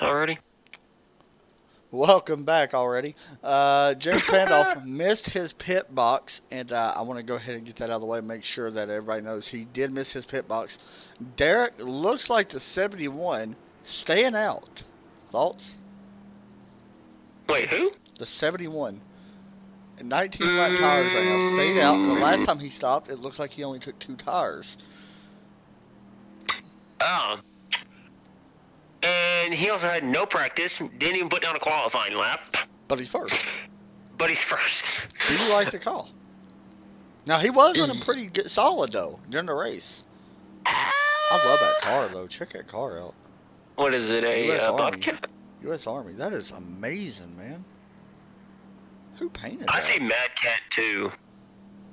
Already? Welcome back already. James Pandolf missed his pit box, and I want to go ahead and get that out of the way and make sure that everybody knows he did miss his pit box. Derek looks like the 71 staying out. Thoughts? Wait, who? The 71. 19 flat tires right now. Stayed out. The last time he stopped, it looks like he only took 2 tires. Oh. And he also had no practice, didn't even put down a qualifying lap. But he's first. But he's first. Do you like the call? Now, he was running pretty good, solid, though, during the race. I love that car, though. Check that car out. What is it, a U.S. Army. Bobcat? U.S. Army. That is amazing, man. Who painted I that? see Mad Cat, too.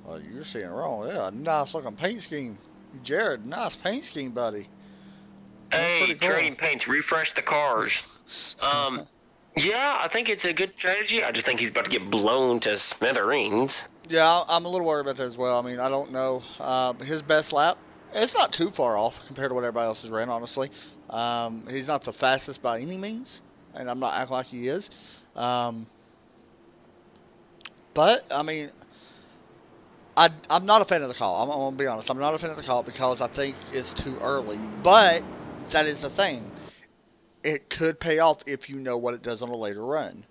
Well, you're seeing it wrong. Yeah, a nice looking paint scheme. Jared, nice paint scheme, buddy. Hey, cool. trading paints, refresh the cars. Yeah, I think it's a good strategy. I just think he's about to get blown to smithereens. Yeah, I'm a little worried about that as well. I mean, I don't know. His best lap, it's not too far off compared to what everybody else has ran, honestly. He's not the fastest by any means, and I'm not acting like he is. But, I mean, I'm not a fan of the call. I'm going to be honest. I'm not a fan of the call because I think it's too early. But that is the thing. It could pay off if you know what it does on a later run.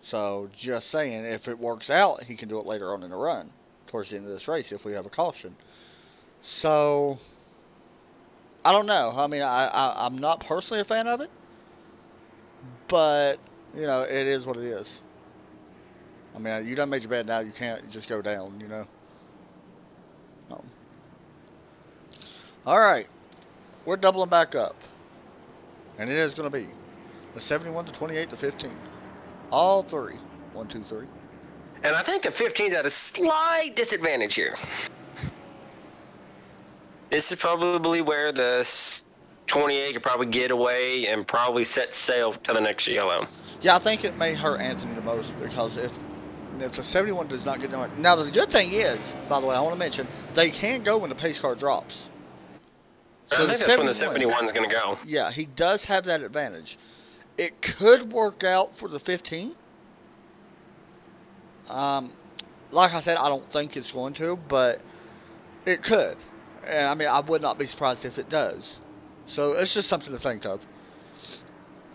So, just saying, if it works out, he can do it later on in the run, towards the end of this race, if we have a caution. So, I don't know. I mean, I'm not personally a fan of it, but, you know, it is what it is. I mean, you done made your bed now, you can't just go down, you know. Alright, we're doubling back up. And it is going to be the 71 to 28 to 15. All three. 1, 2, 3. And I think the 15's at a slight disadvantage here. This is probably where the 28 could probably get away and probably set sail to the next yellow. Yeah, I think it may hurt Anthony the most because if the 71 does not get done. Now, the good thing is, by the way, I want to mention, they can go when the pace car drops. So I think that's when the 71's going to go. Yeah, he does have that advantage. It could work out for the 15. Like I said, I don't think it's going to, but it could. And, I mean, I would not be surprised if it does. So, it's just something to think of.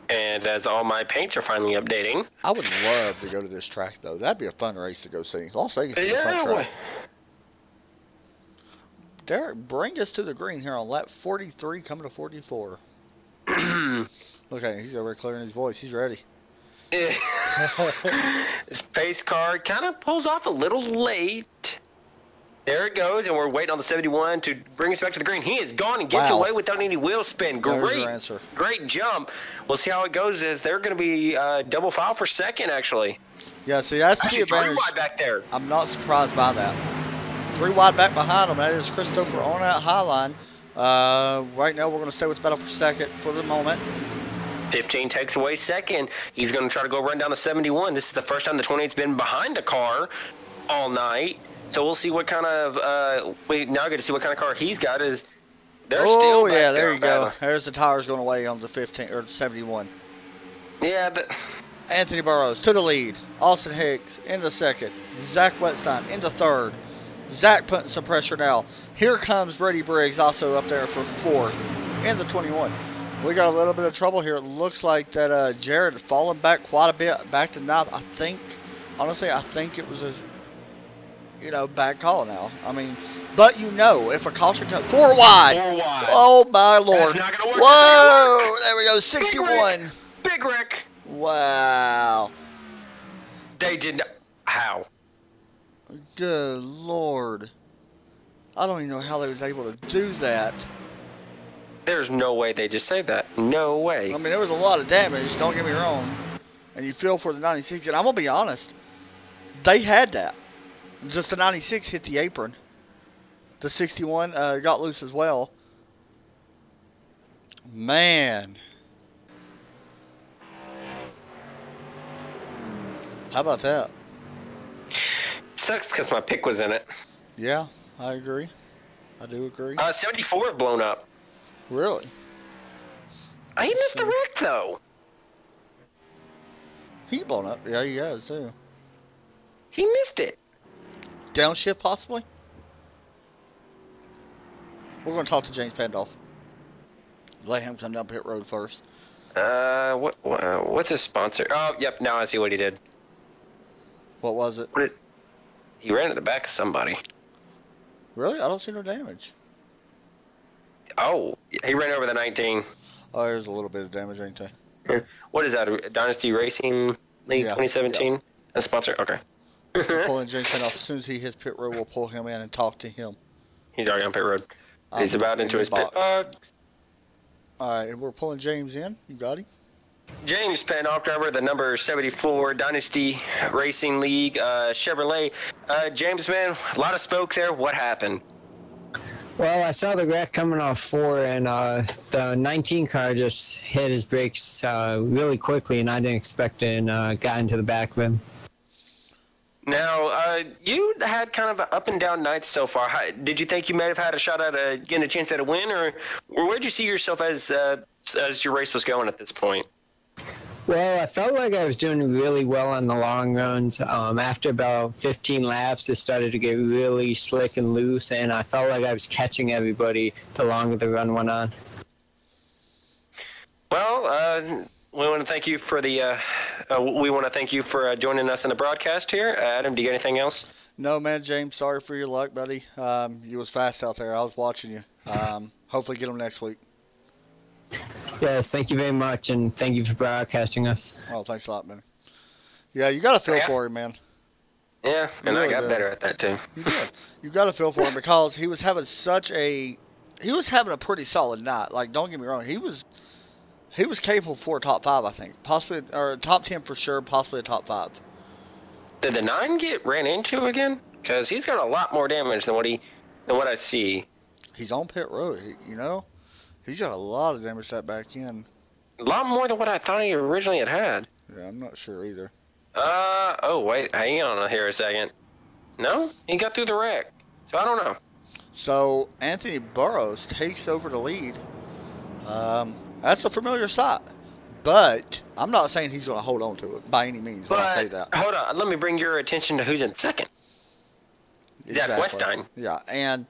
And as all my paints are finally updating. I would love to go to this track, though. That'd be a fun race to go see. Las Vegas is a fun track. Derek, bring us to the green here on lap 43, coming to 44. Look at him. He's over clearing his voice. He's ready. His pace car kind of pulls off a little late. There it goes, and we're waiting on the 71 to bring us back to the green. He is gone and gets away without any wheel spin. Great jump. We'll see how it goes as they're going to be double file for second, actually. Yeah, see, that's the advantage. 3 wide back there. I'm not surprised by that. 3 wide back behind him. That is Christopher on that high line. Right now, we're going to stay with the battle for second for the moment. 15 takes away second. He's going to try to go run down the 71. This is the first time the 28's been behind a car all night. So we'll see what kind of we now get to see what kind of car he's got. Is they're still yeah, there you go. There's the tires going away on the 15 or 71. Yeah, but Anthony Burrows to the lead. Austin Hicks into second. Zach Wetstein into third. Zach putting some pressure now. Here comes Brady Briggs also up there for fourth in the 21. We got a little bit of trouble here. It looks like that Jared had fallen back quite a bit, back to ninth. I think, honestly, it was a bad call now. I mean, but if a caution comes 4 wide. 4 wide. Oh my Lord. That's not gonna work. Whoa! There we go. 61. Big Rick. Wow. They did not. How? Good Lord. I don't even know how they was able to do that. There's no way they just saved that. No way. I mean, there was a lot of damage, don't get me wrong. And you feel for the 96. And I'm going to be honest. They had that. Just the 96 hit the apron. The 61 got loose as well. Man. How about that? Sucks because my pick was in it. Yeah, I agree. I do agree. 74 blown up. Really? He missed the wreck, though. He blown up. Yeah, he has, too. He missed it. Downshift, possibly? We're going to talk to James Pandolf. Let him come down pit road first. What's his sponsor? Oh, yep, now I see what he did. What was it? He ran at the back of somebody. Really? I don't see no damage. Oh, he ran over the 19. Oh, there's a little bit of damage, ain't there? What is that? A Dynasty Racing League 2017? Yeah. A sponsor? Okay. Pulling James in off. As soon as he hits pit road, we'll pull him in and talk to him. He's already on pit road. He's about into his pit box. All right, we're pulling James in. You got him? James Penn, off driver, the number 74 Dynasty Racing League Chevrolet. James, man, a lot of smoke there. What happened? Well, I saw the wreck coming off 4, and the 19 car just hit his brakes really quickly, and I didn't expect it, and got into the back of him. Now, you had kind of an up and down night so far. Did you think you may have had a shot at getting a chance at a win, or where'd you see yourself as your race was going at this point? Well, I felt like I was doing really well on the long runs. After about 15 laps, it started to get really slick and loose, and I felt like I was catching everybody the longer the run went on. Well, we want to thank you for joining us in the broadcast here. Adam, do you got anything else? No, man, James. Sorry for your luck, buddy. You was fast out there. I was watching you. Hopefully, get them next week. Yes, thank you very much, and thank you for broadcasting us. Oh, thanks a lot, man. Yeah, you got to feel for him, man. Yeah, and really I got better at that too. You did. You got to feel for him because he was having a pretty solid night. Like, don't get me wrong, he was capable for a top 5, I think, possibly, or top 10 for sure, possibly a top 5. Did the 9 get ran into again? Because he's got a lot more damage than what I see. He's on pit road, He's got a lot of damage to that back end. A lot more than what I thought he originally had. Yeah, I'm not sure either. Oh, wait, hang on here a second. No, he got through the wreck. So I don't know. So Anthony Burrows takes over the lead. That's a familiar sight. But I'm not saying he's going to hold on to it by any means when I say that. Hold on, let me bring your attention to who's in second. Zach Westine. Yeah, and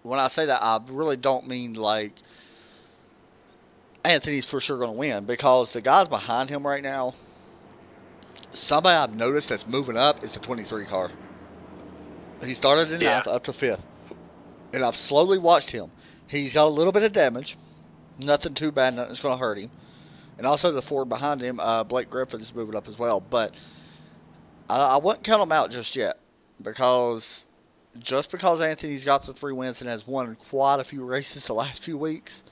when I say that, I really don't mean like Anthony's for sure going to win, because the guys behind him right now, somebody I've noticed that's moving up is the 23 car. He started in 9th up to 5th, and I've slowly watched him. He's got a little bit of damage, nothing too bad, nothing's going to hurt him. And also the Ford behind him, Blake Griffin is moving up as well. But I wouldn't count him out just yet, because just because Anthony's got the 3 wins and has won quite a few races the last few weeks,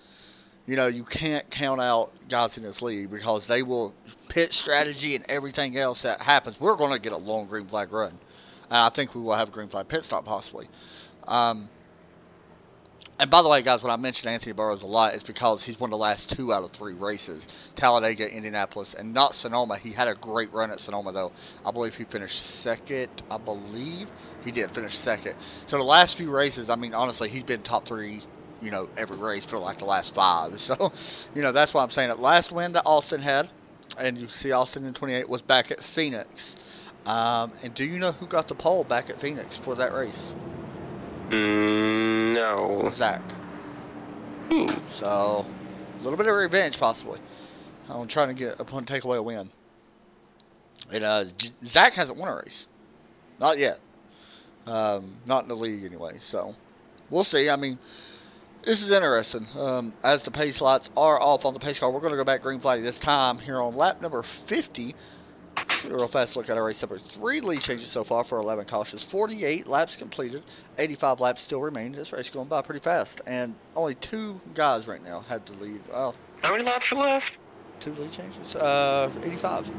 you can't count out guys in this league, because they will pit strategy and everything else that happens. We're going to get a long green flag run. And I think we will have a green flag pit stop possibly. And by the way, guys, when I mention Anthony Burrows a lot, it's because he's won the last 2 out of 3 races. Talladega, Indianapolis, and not Sonoma. He had a great run at Sonoma, though. I believe he finished second. I believe he did finish second. So the last few races, I mean, honestly, he's been top 3, every race for like the last 5. So, that's why I'm saying it. Last win that Austin had, and you can see Austin in 28, was back at Phoenix. And do you know who got the pole back at Phoenix for that race? No. Zach. So, a little bit of revenge, possibly. I'm trying to take away a win. And Zach hasn't won a race. Not yet. Not in the league, anyway. So, we'll see. I mean, this is interesting. As the pace lights are off on the pace car, we're going to go back green flag this time here on lap number 50. Get a real fast look at our race number 3 lead changes so far for 11 cautions. 48 laps completed. 85 laps still remain. This race is going by pretty fast. And only 2 guys right now had the lead. Well, how many laps are left? 2 lead changes. 85.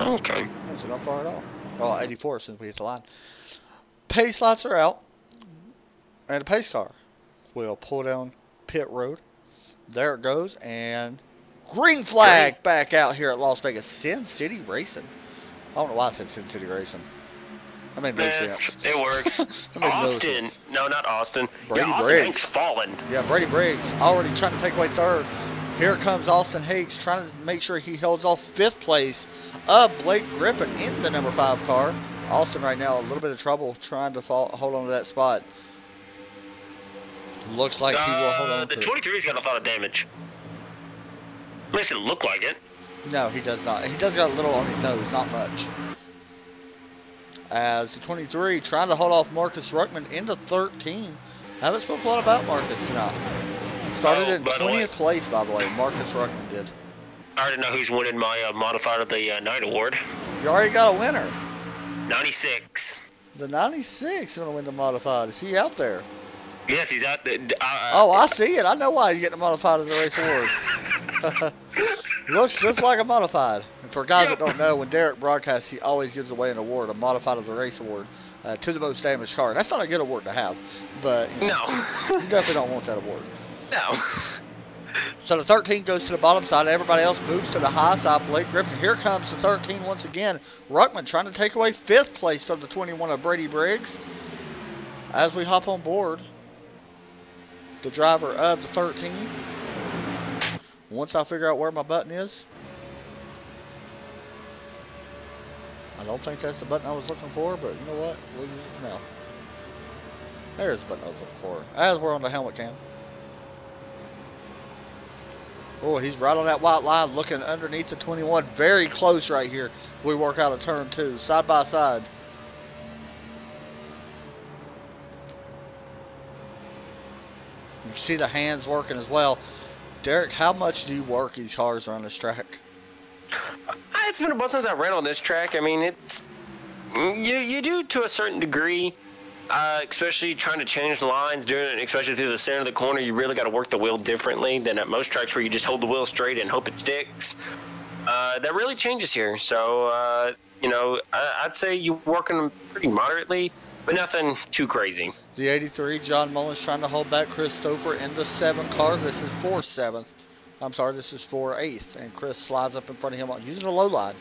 Okay. That's not far at all. Well, 84 since we hit the line. Pace lights are out. And the pace car will pull down pit road. There it goes. And green flag back out here at Las Vegas. Sin City Racing. I don't know why I said Sin City Racing. That made no sense. It works. Austin. No, not Austin. Brady Austin Briggs. Hank's fallen. Yeah, Brady Briggs already trying to take away 3rd. Here comes Austin Hakes trying to make sure he holds off 5th place of Blake Griffin in the number 5 car. Austin right now a little bit of trouble trying to hold on to that spot. Looks like he will hold on to it. The 23's got a lot of damage. At least it looked like it. No, he does not. He does got a little on his nose, not much. As the 23 trying to hold off Marcus Ruckman into 13. Haven't spoken a lot about Marcus tonight. Started in 20th place, by the way. Marcus Ruckman did. I already know who's winning my Modified of the Night award. You already got a winner. 96. The 96 is going to win the modified. Is he out there? Yes, he's out there. Oh, I see it. I know why he's getting a modified as a race award. Looks just like a modified. And for guys that don't know, when Derek broadcasts, he always gives away an award, a modified of the race award, to the most damaged car. And that's not a good award to have, but you definitely don't want that award. No. So the 13 goes to the bottom side. Everybody else moves to the high side. Blake Griffin. Here comes the 13 once again. Ruckman trying to take away 5th place from the 21 of Brady Briggs. As we hop on board, the driver of the 13. Once I figure out where my button is. I don't think that's the button I was looking for, but you know what? We'll use it for now. There's the button I was looking for. As we're on the helmet cam. Oh, he's right on that white line, looking underneath the 21. Very close right here. We work out of turn 2, side by side. You see the hands working as well. Derek, how much do you work these cars around this track? It's been a while since I ran on this track. I mean, it's you do to a certain degree, especially trying to change the lines, doing it, especially through the center of the corner. You really got to work the wheel differently than at most tracks where you just hold the wheel straight and hope it sticks. That really changes here. So, you know, I'd say you're working pretty moderately, but nothing too crazy. The 83, John Mullins trying to hold back Chris Stouffer in the 7 car. This is for 7th. I'm sorry, this is for 8th. And Chris slides up in front of him using a low line.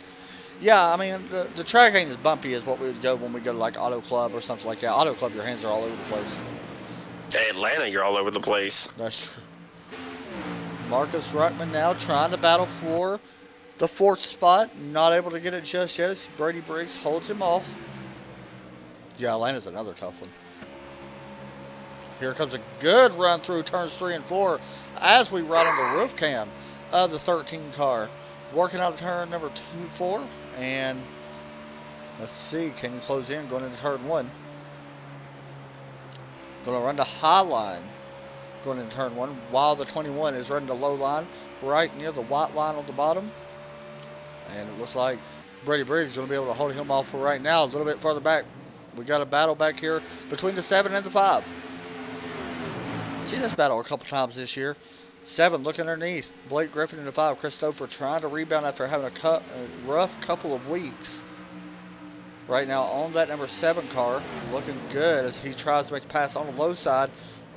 Yeah, I mean, the track ain't as bumpy as what we would go when we go to like Auto Club or something like that. Auto Club, your hands are all over the place. Atlanta, you're all over the place. That's true. Marcus Ruckman now trying to battle for the 4th spot. Not able to get it just yet as Brady Briggs holds him off. Yeah, Atlanta's another tough one. Here comes a good run through turns 3 and 4 as we ride on the roof cam of the 13 car. Working out of turn number 4. And let's see, can you close in going into turn 1? Going to run the high line going into turn 1 while the 21 is running the low line right near the white line on the bottom. And it looks like Brady Briggs is going to be able to hold him off for right now. A little bit further back. We got a battle back here between the 7 and the 5. Seen this battle a couple times this year. 7 looking underneath. Blake Griffin in the 5. Chris Stouffer trying to rebound after having a rough couple of weeks. Right now on that number 7 car. Looking good as he tries to make the pass on the low side.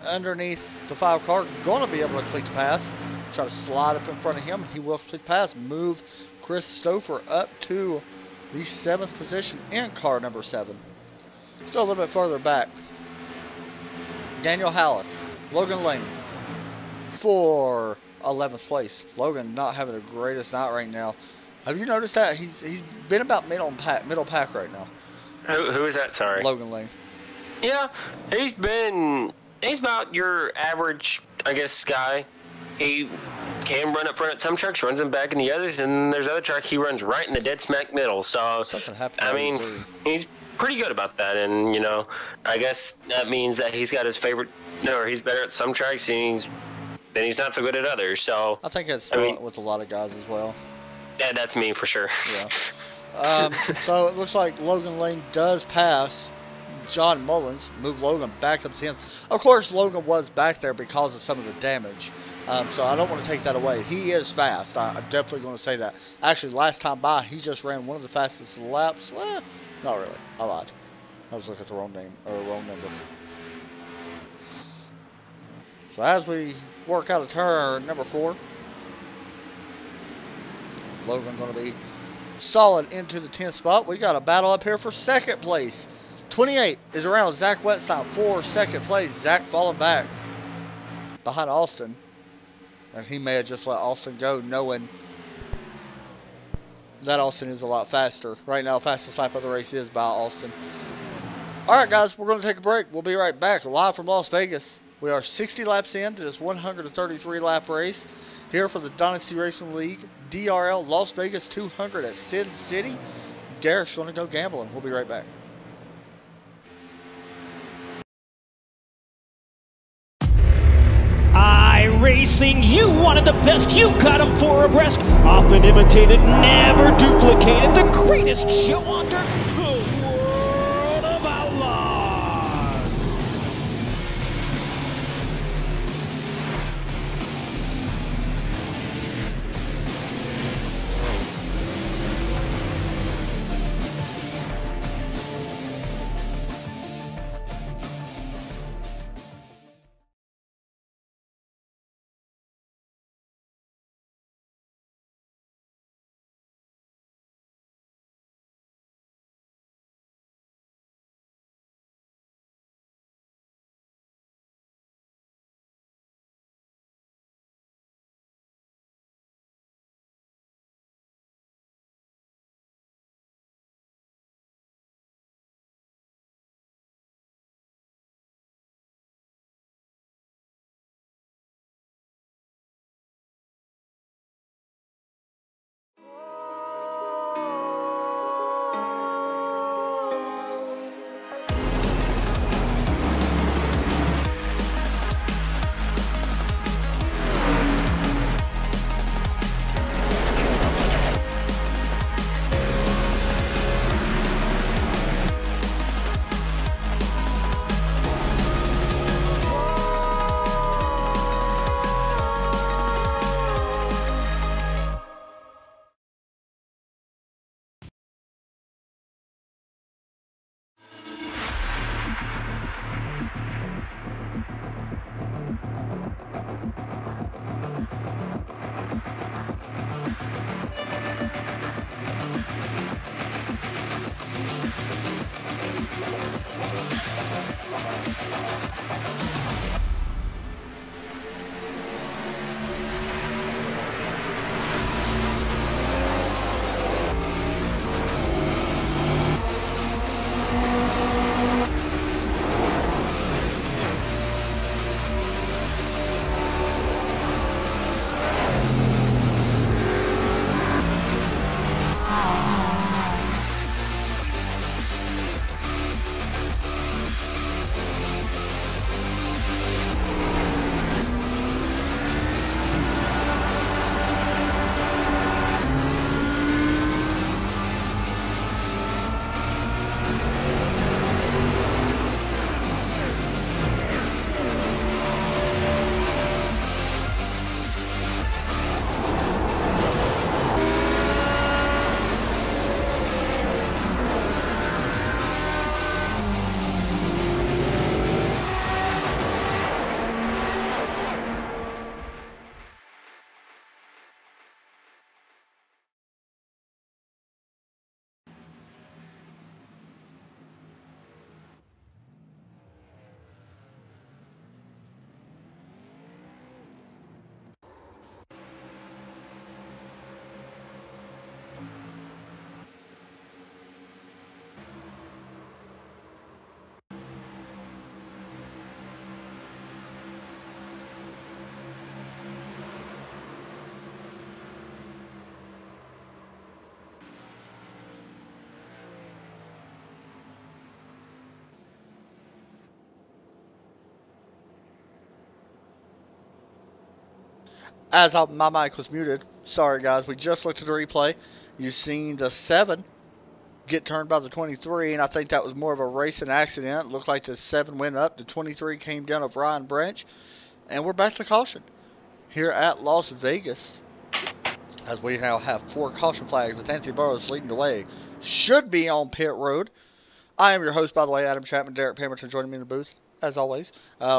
Underneath the 5 car. Going to be able to complete the pass. Try to slide up in front of him. He will complete the pass. Move Chris Stouffer up to the 7th position in car number 7. Let's go a little bit further back. Daniel Hallis. Logan Lane for 11th place. Logan not having the greatest night right now. Have you noticed that? He's been about middle pack right now. Who is that? Sorry. Logan Lane. Yeah, he's about your average, I guess, guy. He can run up front at some tracks, runs them back in the others, and there's other track he runs right in the dead smack middle. So, I mean, he's pretty good about that, and you know, I guess that means that he's got his favorite, or he's better at some tracks, and he's not so good at others. So I think it's with a lot of guys as well. Yeah, that's me for sure. Yeah. So it looks like Logan Lane does pass John Mullins, move Logan back up to 10th. Of course, Logan was back there because of some of the damage. So I don't want to take that away. He is fast. I'm definitely going to say that. Actually, last time by, he just ran one of the fastest laps. Well, not really. I lied. I was looking at the wrong name or wrong number. So as we work out of turn number 4, Logan going to be solid into the 10th spot. We got a battle up here for 2nd place. 28 is around Zach Wetstein for 2nd place. Zach falling back behind Austin. And he may have just let Austin go knowing that Austin is a lot faster. Right now, fastest lap of the race is by Austin. All right, guys, we're going to take a break. We'll be right back live from Las Vegas. We are 60 laps into this 133-lap race here for the Dynasty Racing League DRL Las Vegas 200 at Sin City. Derek's going to go gambling. We'll be right back. Racing, you wanted the best, you got them for abreast, often imitated, never duplicated, the greatest show on dirt. My mic was muted. Sorry, guys. We just looked at the replay. You've seen the 7 get turned by the 23, and I think that was more of a racing accident. It looked like the 7 went up. The 23 came down of Ryan Branch. And we're back to caution here at Las Vegas, as we now have 4 caution flags with Anthony Burrows leading the way. Should be on pit road. I am your host, by the way, Adam Chapman. Derek Pemberton joining me in the booth, as always.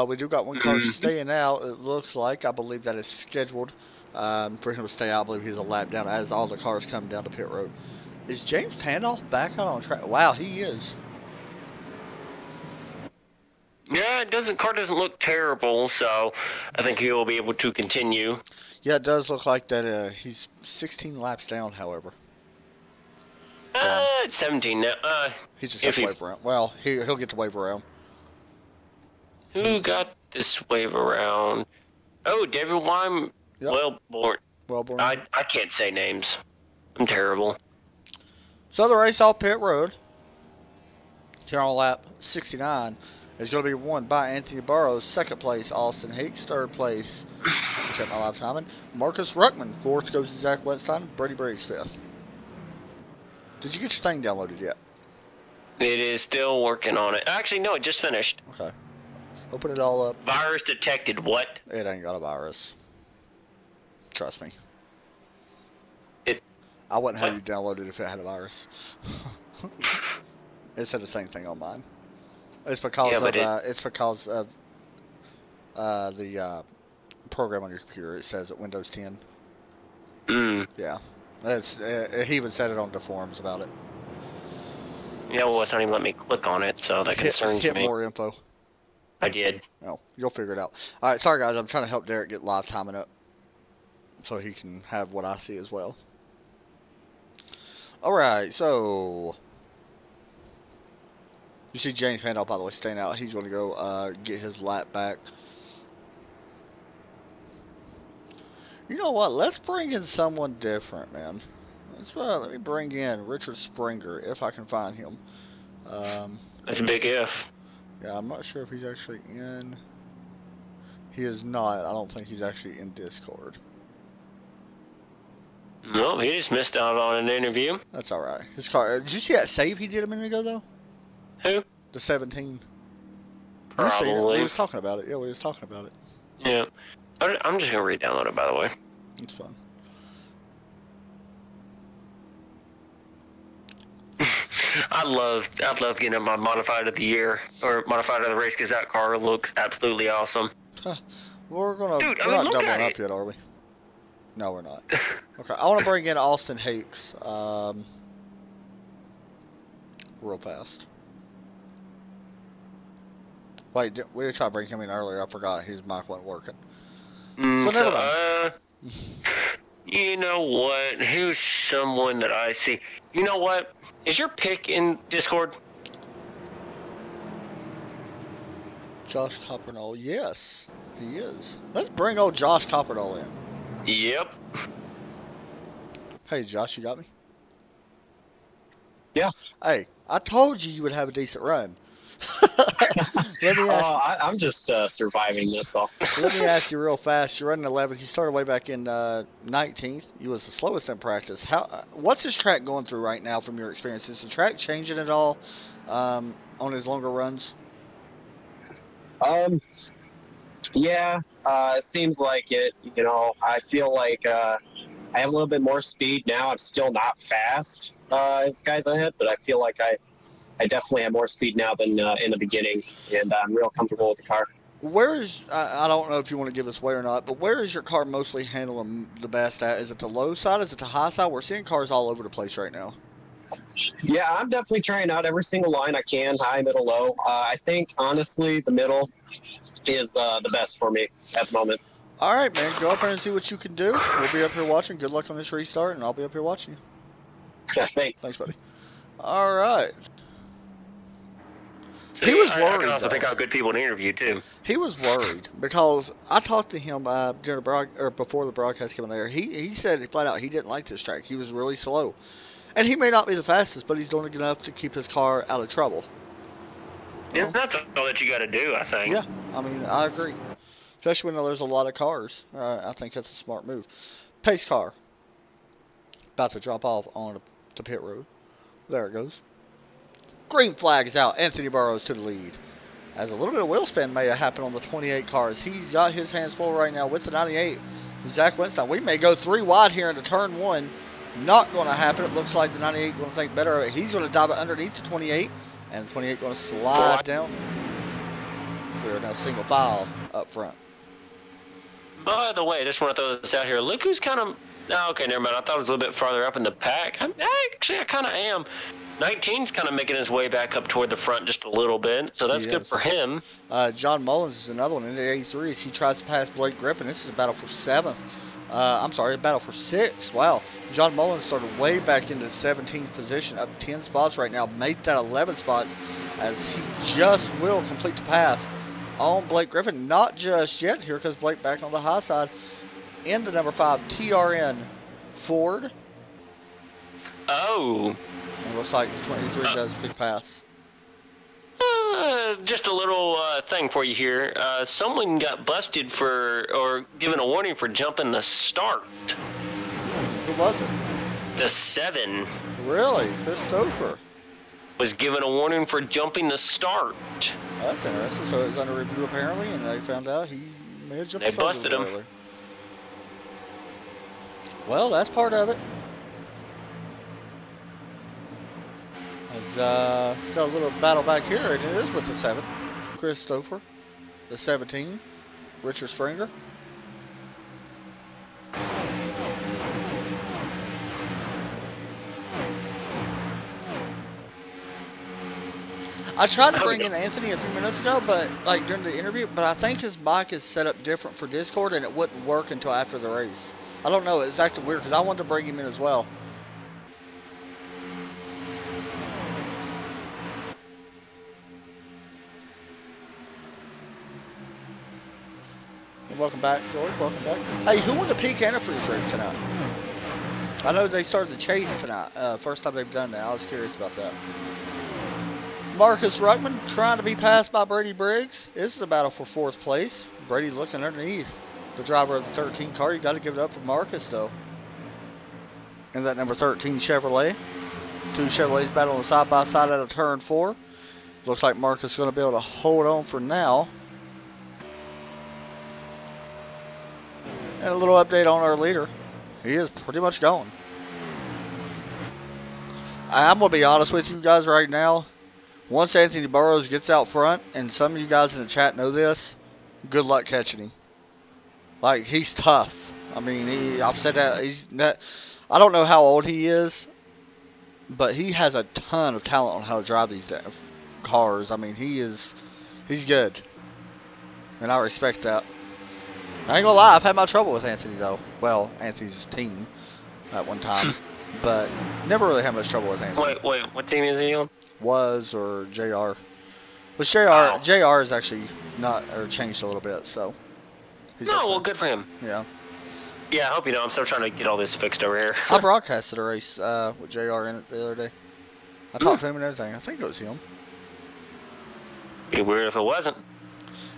We do got one car staying out, it looks like. I believe that is scheduled for him to stay out. I believe he's a lap down as all the cars come down to pit road. Is James Pandoff back out on track? Wow, he is. Yeah, car doesn't look terrible, so I think he will be able to continue. Yeah, it does look like that. He's 16 laps down, however. It's 17 now. He's just got to wave around. Well, he'll get to wave around. Who got this wave around? Oh, David Wyme. Yep. Wellborn. I can't say names. I'm terrible. So the race off pit road, here on lap 69, is going to be won by Anthony Burrows. Second place, Austin Hicks. Third place, check my live timing, Marcus Ruckman. Fourth goes to Zach Wetstein. Brady Briggs fifth. Did you get your thing downloaded yet? It is still working on it. Actually, no, it just finished. Okay. Open it all up. Virus detected. What? It ain't got a virus. Trust me. I wouldn't have you download it if it had a virus. It said the same thing on mine. It's because of the program on your computer. It says at Windows 10. Yeah. He even said it on the forums about it. Yeah, well, it's not even letting me click on it, so that concerns me. Hit more info. I did. No, you'll figure it out. All right, sorry guys, I'm trying to help Derek get live timing up so he can have what I see as well. All right, so you see James Pandoff, by the way, staying out. He's going to go get his lap back. You know what? Let's bring in someone different, man. Let me bring in Richard Springer, if I can find him. That's a big if. Yeah, I'm not sure if he's actually in. He is not. I don't think he's actually in Discord. No, he just missed out on an interview. That's all right. His car. Did you see that save he did a minute ago, though? Who? The 17. Probably. We was talking about it. Yeah, we was talking about it. Yeah. I'm just going to re-download it, by the way. It's fun. I love getting my modified of the year or modified of the race because that car looks absolutely awesome. We're not doubling up yet, are we? No, we're not. Okay, I want to bring in Austin Hicks real fast. Wait, we tried to bring him in earlier. I forgot his mic wasn't working. You know what? Who's someone that I see? You know what? Is your pick in Discord? Josh Coppernall, yes, he is. Let's bring old Josh Coppernall in. Yep. Hey, Josh, you got me? Yeah. Hey, I told you would have a decent run. Let me ask I'm just surviving, that's all. Let me ask you real fast. You're running 11th. You started way back in 19th. You was the slowest in practice. What's this track going through right now from your experience? Is the track changing at all on his longer runs? Yeah, it seems like it. You know, I feel like I have a little bit more speed now. I'm still not fast as guys ahead, but I feel like I definitely have more speed now than in the beginning, and I'm real comfortable with the car. I don't know if you want to give us away or not, but where is your car mostly handling the best at? Is it the low side? Is it the high side? We're seeing cars all over the place right now. Yeah, I'm definitely trying out every single line I can, high, middle, low. I think, honestly, the middle is the best for me at the moment. All right, man. Go up there and see what you can do. We'll be up here watching. Good luck on this restart, and I'll be up here watching you. Yeah, thanks. Thanks, buddy. All right. He was worried. I can also pick out good people to interview too. He was worried because I talked to him during before the broadcast came on air. He said flat out he didn't like this track. He was really slow, and he may not be the fastest, but he's doing enough to keep his car out of trouble. Yeah, that's all that you got to do, I think. Yeah, I mean I agree, especially when there's a lot of cars. I think that's a smart move. Pace car about to drop off on the pit road. There it goes. Green flag is out. Anthony Burrows to the lead. As a little bit of wheel spin may have happened on the 28 cars. He's got his hands full right now with the 98. Zach Winstein. We may go 3 wide here into turn 1. Not going to happen. It looks like the 98 going to think better of it. He's going to dive it underneath the 28. And the 28 going to slide down. We are now single file up front. By the way, I just want to throw this out here. Look who's kind of... Oh, okay, never mind. I thought it was a little bit farther up in the pack. Actually, I kind of am. 19's kind of making his way back up toward the front just a little bit, so that's good for him. John Mullins is another one in the 83 as he tries to pass Blake Griffin. This is a battle for 7th. I'm sorry, a battle for 6th. Wow. John Mullins started way back into 17th position, up 10 spots right now, made that 11 spots as he just will complete the pass on Blake Griffin. Not just yet. Here comes Blake back on the high side into number 5, TRN Ford. Oh. It looks like 23 does big pass. Just a little thing for you here. Someone got busted or given a warning for jumping the start. Who was it? The 7. Really? Christopher was given a warning for jumping the start. That's interesting. So it was under review apparently, and they found out he may have jumped the start. They busted him. Early. Well, that's part of it. Got a little battle back here, and it is with the 7. Christopher, the 17, Richard Springer. I tried to bring in Anthony a few minutes ago, but like during the interview, but I think his mic is set up different for Discord, and it wouldn't work until after the race. I don't know. It's acting weird because I wanted to bring him in as well. Welcome back, George. Welcome back. Hey, who won the peak antifreeze race tonight? I know they started the chase tonight. First time they've done that. I was curious about that. Marcus Ruckman trying to be passed by Brady Briggs. This is a battle for 4th place. Brady looking underneath the driver of the 13 car. You got to give it up for Marcus, though. And that number 13 Chevrolet. 2 Chevrolets battling side by side out of turn 4. Looks like Marcus is going to be able to hold on for now. And a little update on our leader. He is pretty much gone. I'm going to be honest with you guys right now. Once Anthony Burrows gets out front, and some of you guys in the chat know this, good luck catching him. Like, he's tough. I mean, I've said that. I don't know how old he is, but he has a ton of talent on how to drive these cars. I mean, he's He's good. And I respect that. I ain't gonna lie, I've had my trouble with Anthony, though. Well, Anthony's team at one time. But never really had much trouble with Anthony. Wait, what team is he on? Was or JR. But JR is actually not, or changed a little bit, so. No, well, good for him. Yeah. Yeah, I hope you know. I'm still trying to get all this fixed over here. I broadcasted a race with JR in it the other day. I talked to him and everything. I think it was him. Be weird if it wasn't.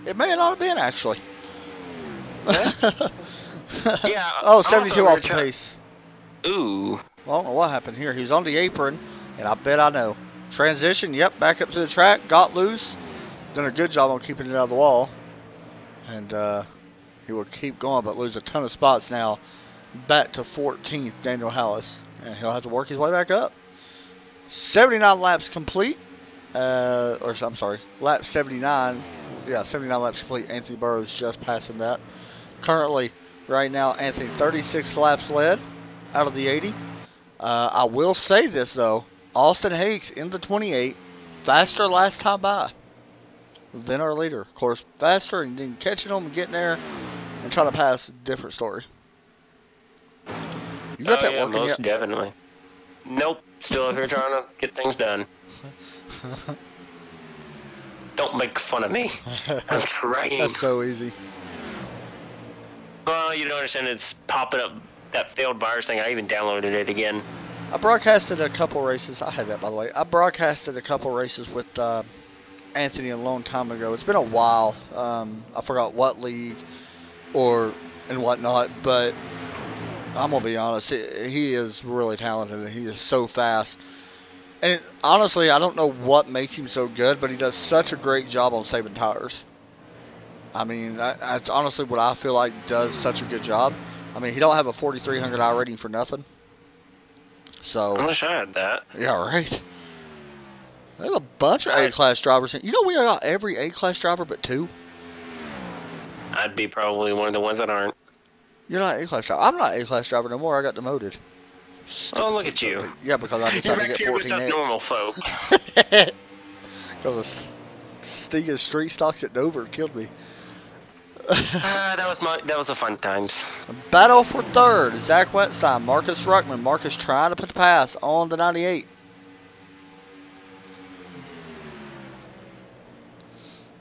It may not have been, actually. Yeah. Oh, 72 off the pace. Ooh. Well, I don't know what happened here. He was on the apron, and I bet I know. Transition, yep, back up to the track, got loose. Done a good job on keeping it out of the wall. And he will keep going, but lose a ton of spots now. Back to 14th, Daniel Hallis. And he'll have to work his way back up. 79 laps complete. I'm sorry, lap 79. Yeah, 79 laps complete. Anthony Burrows just passing that. Currently, right now, Anthony 36 laps led out of the 80. I will say this, though. Austin Hakes in the 28. Faster last time by than our leader. Of course, faster and then catching them and getting there and trying to pass, different story. You got that working most yet? Definitely. Nope. Still here trying to get things done. Don't make fun of me. I'm trying. That's so easy. Well, you don't understand. It's popping up that failed virus thing. I even downloaded it again. I broadcasted a couple races. I had that, by the way. I broadcasted a couple races with Anthony a long time ago. It's been a while. I forgot what league and whatnot, but I'm going to be honest. He is really talented, and he is so fast. And honestly, I don't know what makes him so good, but he does such a great job on saving tires. I mean, that's honestly what I feel like does such a good job. I mean, he don't have a 4,300 rating for nothing. So I wish I had that. Yeah, right. There's a bunch of A-class drivers. You know, we got every A-class driver but 2. I'd be probably one of the ones that aren't. You're not A-class driver. I'm not A-class driver no more. I got demoted. Oh, look at you. Yeah, because I decided to get 14 You're normal folk. Because the Stiga street stocks at Dover killed me. That was the fun times. Battle for third. Zach Wetstein, Marcus Ruckman. Marcus trying to put the pass on the 98.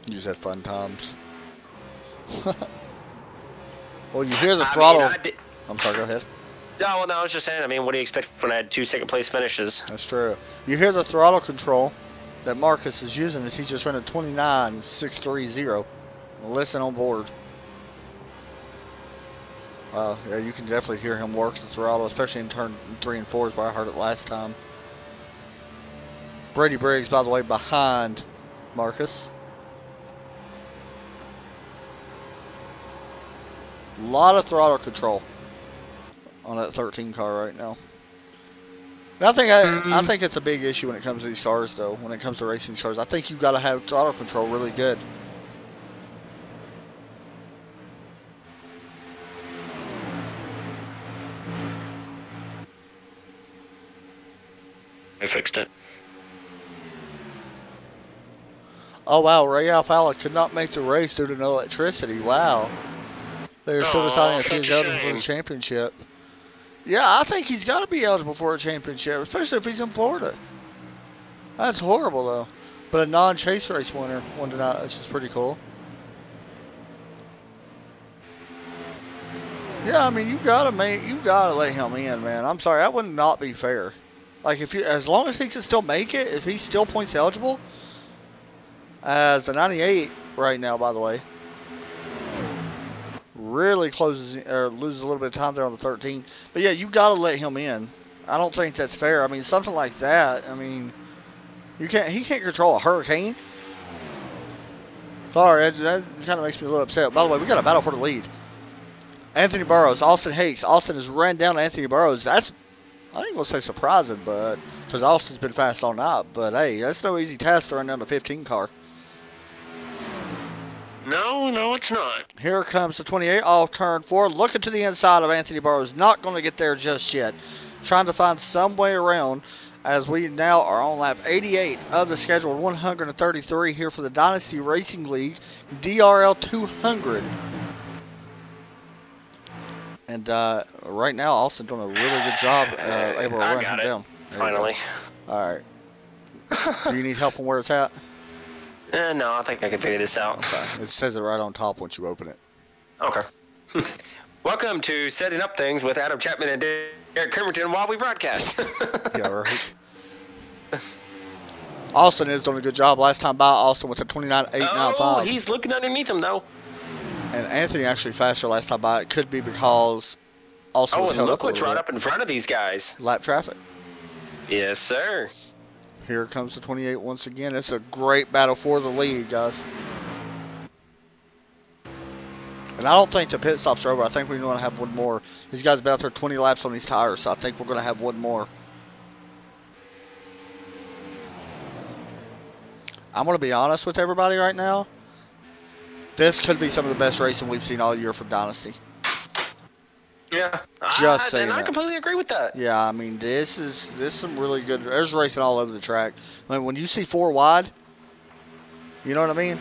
You just had fun times. Well, you hear the throttle. I'm sorry, go ahead. No, I was just saying, I mean, what do you expect when I had 2 second place finishes? That's true. You hear the throttle control that Marcus is using as he's just running 29.630. Listen on board. Yeah, you can definitely hear him work the throttle, especially in turn 3 and 4 is where I heard it last time. Brady Briggs, by the way, behind Marcus. A lot of throttle control on that 13 car right now. And I think it's a big issue when it comes to these cars, though. When it comes to racing cars, I think you got to have throttle control really good. I fixed it. Oh wow, Ray Alfala could not make the race due to no electricity. Wow. They're still deciding if he's eligible for the championship. Yeah, I think he's got to be eligible for a championship, especially if he's in Florida. That's horrible, though. But a non-chase race winner won tonight, which is pretty cool. Yeah, I mean, you gotta let him in, man. I'm sorry, that would not be fair. Like, as long as he can still make it, if he's still points eligible, as the 98 right now, by the way, really loses a little bit of time there on the 13. But yeah, you got to let him in. I don't think that's fair. I mean, something like that. I mean, he can't control a hurricane. Sorry, that kind of makes me a little upset. By the way, we got a battle for the lead. Anthony Burrows, Austin Hakes. Austin has ran down Anthony Burrows. That's, I ain't gonna say surprising, but because Austin's been fast all night. But hey, that's no easy task to run down the 15 car. No, it's not. Here comes the 28 off turn 4. Looking to the inside of Anthony Burrows. Not going to get there just yet. Trying to find some way around. as we now are on lap 88 of the scheduled 133 here for the Dynasty Racing League DRL 200. And right now, Austin doing a really good job able to run him down. Finally. All right. Do you need help on where it's at? No, I think I can figure this out. Okay. It says it right on top once you open it. Okay. Welcome to Setting Up Things with Adam Chapman and Derek Crimmerton while we broadcast. Yeah, right. Austin is doing a good job. Last time by, Austin with a 29.895. Oh, he's looking underneath him, though. And Anthony actually faster last time by. It could be because Austin was held up a little bit. Look what's right up in front of these guys. Lap traffic. Yes, sir. Here comes the 28 once again. It's a great battle for the lead, guys. And I don't think the pit stops are over. I think we're going to have one more. These guys have been out there 20 laps on these tires, so I think we're going to have one more. I'm going to be honest with everybody right now. This could be some of the best racing we've seen all year from Dynasty. Yeah. Just saying. And I completely agree with that. Yeah, I mean, this is some really good. There's racing all over the track. I mean, when you see 4 wide, you know what I mean?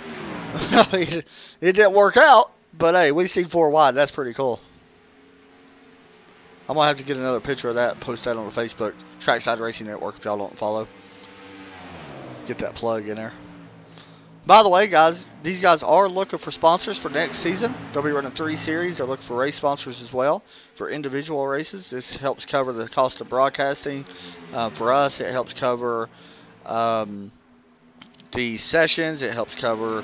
It didn't work out. But, hey, we see 4 wide. That's pretty cool. I'm going to have to get another picture of that and post that on the Facebook. Trackside Racing Network if y'all don't follow. Get that plug in there. By the way, guys, these guys are looking for sponsors for next season. They'll be running 3 series. They're looking for race sponsors as well for individual races. This helps cover the cost of broadcasting. For us, it helps cover the sessions. It helps cover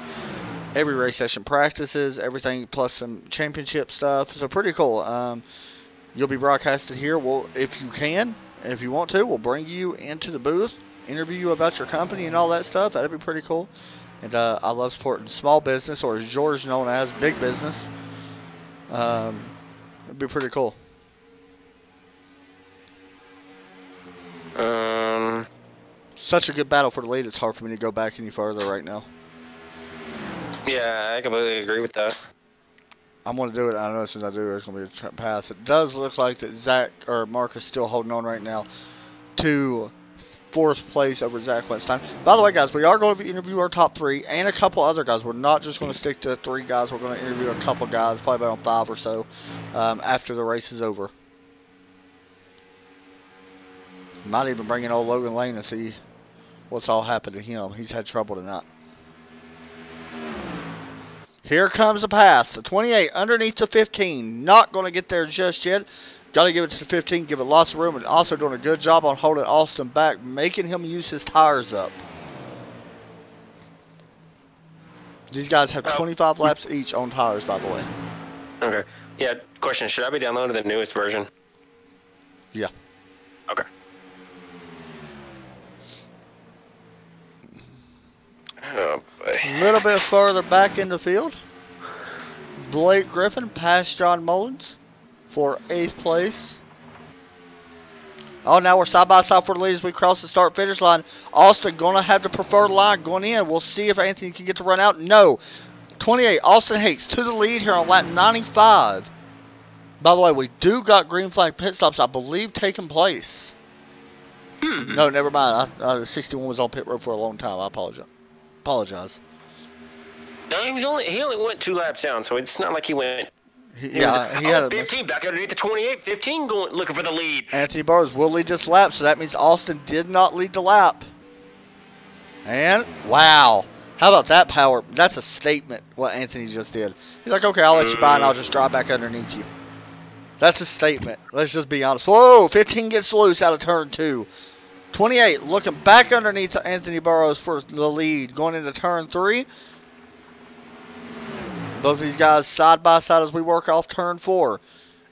every race session practices, everything, plus some championship stuff. So pretty cool. You'll be broadcasted here. Well, if you can, and if you want to, we'll bring you into the booth, interview you about your company and all that stuff. That'd be pretty cool. And I love supporting small business, or as George known as, big business. It'd be pretty cool. Such a good battle for the lead. It's hard for me to go back any further right now. Yeah, I completely agree with that. I'm going to do it. I know as soon as I do, it's going to be a pass. It does look like that Zach or Mark is still holding on right now to 4th place over Zach Wentstein. By the way, guys, we are going to interview our top 3 and a couple other guys. We're not just going to stick to 3 guys. We're going to interview a couple guys, probably about 5 or so, after the race is over. Might even bring in old Logan Lane and see what's all happened to him. He's had trouble tonight. Here comes the pass. The 28 underneath the 15. Not going to get there just yet. Got to give it to the 15. Give it lots of room. And also doing a good job on holding Austin back. Making him use his tires up. These guys have 25 laps each on tires, by the way. Okay. Yeah, question. Should I be downloading the newest version? Yeah. Okay. Oh, boy. A little bit further back in the field. Blake Griffin past John Mullins for 8th place. Oh, now we're side by side for the lead as we cross the start finish line. Austin going to have the preferred line going in. We'll see if Anthony can get to run out. No. 28, Austin Hakes to the lead here on lap 95. By the way, we do got green flag pit stops, I believe, taking place. No, never mind. 61 was on pit road for a long time. I apologize. No, he only went 2 laps down, so it's not like he went. He had 15 back underneath the 28. 15 going looking for the lead. Anthony Burrows will lead this lap, so that means Austin did not lead the lap. And wow, how about that power? That's a statement. What Anthony just did. He's like, okay, I'll let you by, and I'll just drive back underneath you. That's a statement. Let's just be honest. Whoa, 15 gets loose out of turn 2. 28 looking back underneath Anthony Burrows for the lead. Going into turn 3. Both of these guys side by side as we work off turn 4.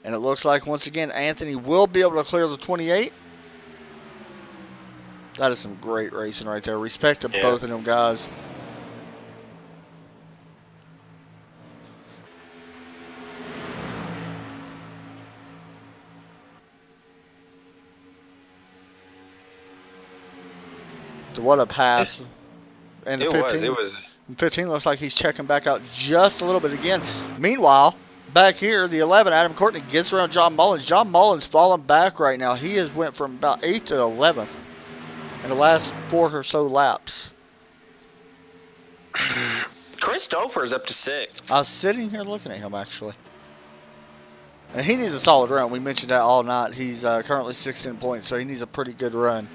And it looks like, once again, Anthony will be able to clear the 28. That is some great racing right there. Respect to both of them guys. What a pass. And the 15, it was. 15 looks like he's checking back out just a little bit again. Meanwhile, back here, the 11, Adam Courtney gets around John Mullins. John Mullins falling back right now. He has went from about 8th to 11th. in the last 4 or so laps. Christopher is up to 6. I was sitting here looking at him, actually. And he needs a solid run. We mentioned that all night. He's currently 16 points, so he needs a pretty good run.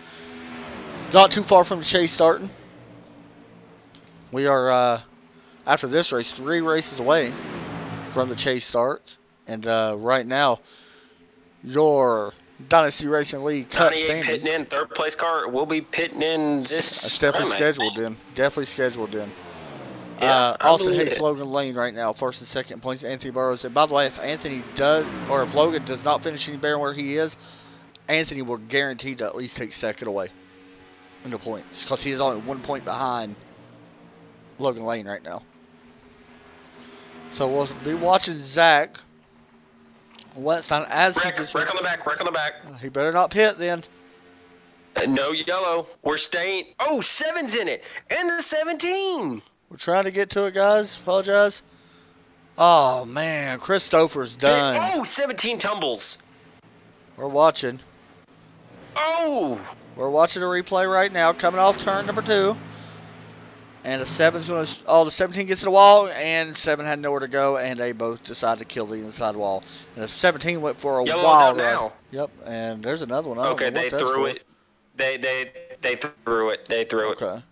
Not too far from the chase starting. We are, after this race, 3 races away from the chase start. And right now, your Dynasty Racing League Cup 98 standing. pitting in. 3rd place car will be pitting in this. That's definitely run, scheduled in. Definitely scheduled in. Yeah, Austin Hicks, Logan Lane right now, 1st and 2nd points. Anthony Burrows. And by the way, if Anthony does, or if Logan does not finish any better where he is, Anthony will guarantee to at least take 2nd away in the points, because he is only 1 point behind Logan Lane right now. So we'll be watching Zach Wetstein as wreck on the back. Wreck on the back. He better not pit then. No yellow. We're staying. Oh, 7's in it. And the 17. We're trying to get to it, guys. Apologize. Oh, man. Christopher's done. Oh, 17 tumbles. We're watching. Oh. We're watching a replay right now. Coming off turn number 2. And the 7's going to... Oh, the 17 gets to the wall. And 7 had nowhere to go. And they both decided to kill the inside wall. And the 17 went for a Yellow's wild out run. now. Yep. And there's another one. Okay, they threw it. They threw it. They threw it. Okay.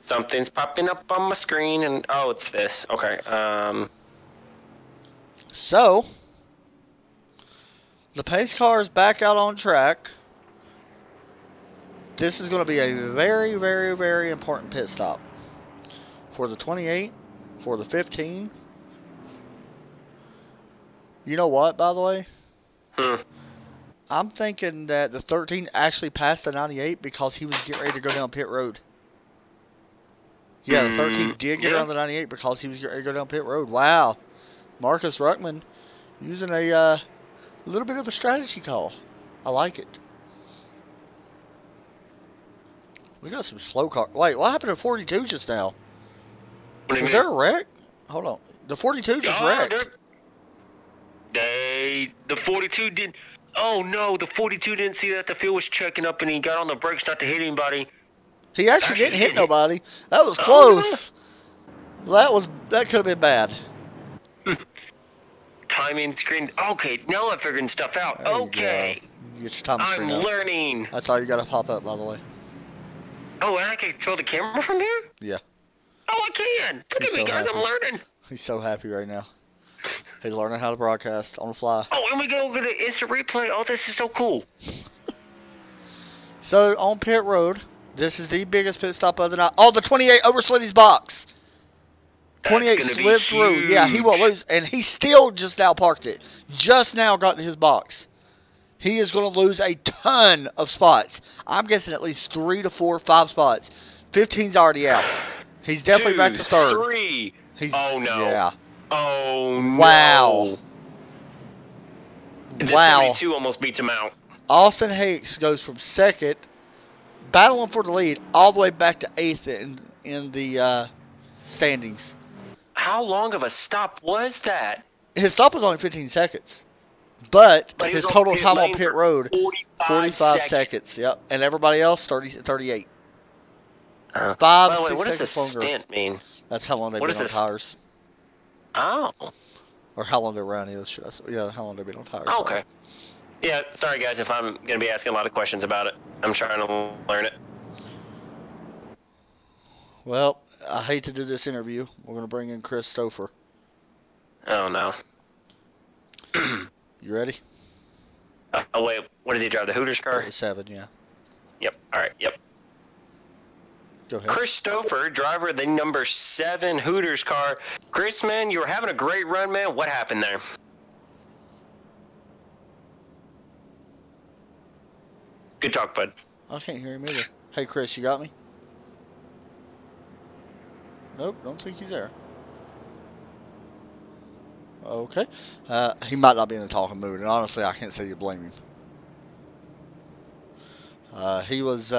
Something's popping up on my screen, and oh, it's this. Okay. So, the pace car is back out on track. This is going to be a very, very, very important pit stop for the 28, for the 15. You know what, by the way? I'm thinking that the 13 actually passed the 98 because he was getting ready to go down pit road. Yeah, the 13 did get around the 98 because he was getting ready to go down pit road. Wow. Marcus Ruckman using a little bit of a strategy call. I like it. We got some slow car. Wait, what happened to 42 just now? Was there a wreck? Hold on. The 42 just wrecked. The 42 didn't. Oh no, the 42 didn't see that the field was checking up and he got on the brakes not to hit anybody. He actually didn't hit nobody. That was close. That could have been bad. Timing screen. Okay, now I'm figuring stuff out. Okay. You get your timing screen I'm up. learning. That's all you got to pop up, by the way. Oh, and I can control the camera from here? Yeah. Oh, I can. Look at me, guys. Happy. I'm learning. He's so happy right now. He's learning how to broadcast on the fly. Oh, and we go to the instant replay. Oh, this is so cool. So, on pit road, this is the biggest pit stop of the night. Oh, the 28 overslid his box. 28 slid through. Yeah, he won't lose. And he still just now parked it. Just now got to his box. He is going to lose a ton of spots. I'm guessing at least 3 to 4, 5 spots. 15's already out. He's definitely back to 3rd. 3. Oh, no. Yeah. Oh, no. Wow. This Wow. 32 almost beats him out. Austin Hicks goes from 2nd, battling for the lead, all the way back to 8th in the standings. How long of a stop was that? His stop was only 15 seconds. But he his was total on pit time on lane pit for road, 45 seconds. Yep. And everybody else, 38. 5, By the way, 6 what does the seconds longer. stint mean? That's how long they've What been is on this? tires. Oh. Or how long their run is, should I say. Yeah, how long they've been on tires. Oh, okay. Yeah, sorry guys if I'm going to be asking a lot of questions about it. I'm trying to learn it. Well, I hate to do this interview. We're going to bring in Chris Stouffer. Oh, no. You ready? Oh, wait. What does he drive? The Hooters car? 7, yeah. Yep. All right. Yep. Go ahead. Chris Stouffer, driver of the number 7 Hooters car. Chris, man, you were having a great run, man. What happened there? Good talk, bud. I can't hear him either. Hey, Chris, you got me? Nope, don't think he's there. Okay. He might not be in the talking mood, and honestly, I can't say you blame him. He was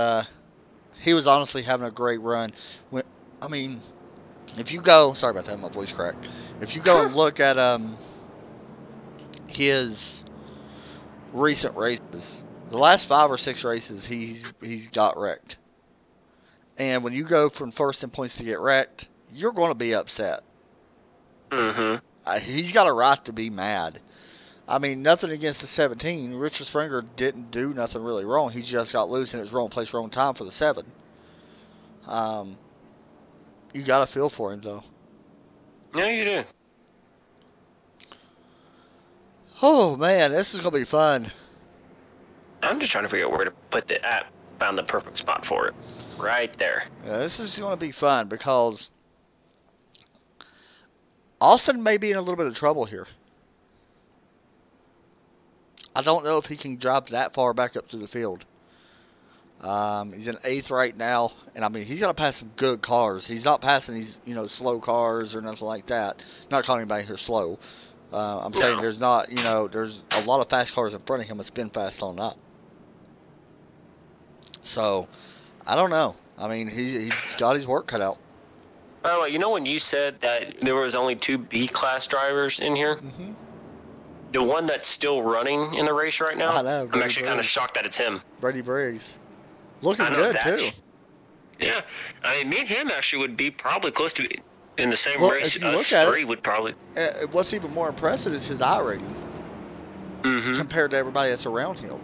honestly having a great run. I mean, if you go, sorry about that, my voice cracked. If you go and look at his recent races, The last 5 or 6 races, he's got wrecked. And when you go from first in points to get wrecked, you're going to be upset. He's got a right to be mad. I mean, nothing against the 17. Richard Springer didn't do nothing really wrong. He just got loose in his wrong place, wrong time for the 7. You got to feel for him, though. Yeah, you do. Oh, man, this is going to be fun. I'm just trying to figure out where to put the app. Found the perfect spot for it. Right there. Yeah, this is going to be fun because Austin may be in a little bit of trouble here. I don't know if he can drive that far back up through the field. He's in 8th right now, and I mean he's got to pass some good cars. He's not passing these slow cars or nothing like that. Not calling anybody here slow. I'm saying there's not there's a lot of fast cars in front of him. It's been fast on up. So I don't know. I mean he's got his work cut out. By the way, when you said that there was only 2 B-class drivers in here? The one that's still running in the race right now? I know, I'm actually kind of shocked that it's him. Brady Briggs. Looking good, too. Yeah. I mean, me and him actually would be probably close to in the same Well, race. if you look at it, would probably. What's even more impressive is his I rating compared to everybody that's around him.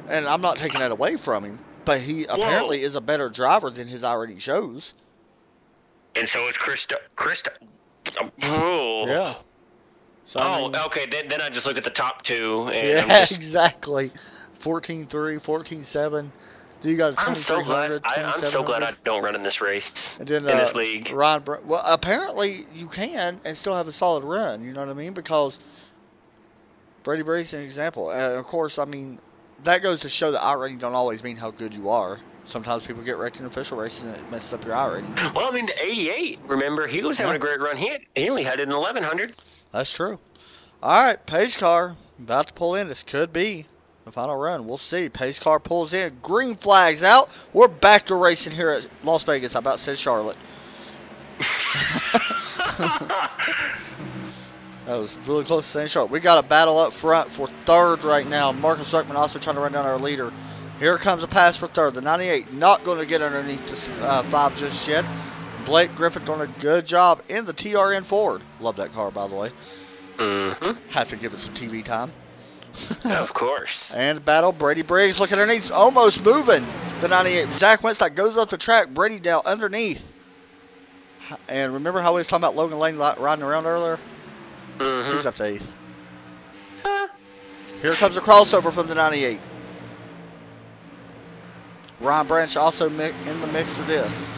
And I'm not taking that away from him, but he apparently is a better driver than his I rating shows. And so is Krista. Yeah. So, okay. Then I just look at the top 2. And yeah, I'm just, exactly. 14.3, 14.7. You got a I'm so glad I don't run in this race. And then, in this league. Well, apparently you can and still have a solid run. You know what I mean? Because Brady Briggs is an example. Of course, I mean that goes to show that I rating don't always mean how good you are. Sometimes people get wrecked in official races and it messes up your I rating. Well, I mean the 88. Remember, he was having a great run. He only had it in 1100. That's true. All right, pace car about to pull in. This could be the final run. We'll see. Pace car pulls in. Green flags out. We're back to racing here at Las Vegas. I about said Charlotte. That was really close to saying Charlotte. We got a battle up front for 3rd right now. Marcus Zuckman also trying to run down our leader. Here comes a pass for 3rd. The 98 not going to get underneath the 5 just yet. Blake Griffith doing a good job in the TRN Ford. Love that car, by the way. Have to give it some TV time. Of course. And battle. Brady Briggs looking underneath. Almost moving. The 98. Zach Wentz goes up the track. Brady down underneath. And remember how we was talking about Logan Lane riding around earlier? He's up to 8th. Here comes a crossover from the 98. Ryan Branch also in the mix of this.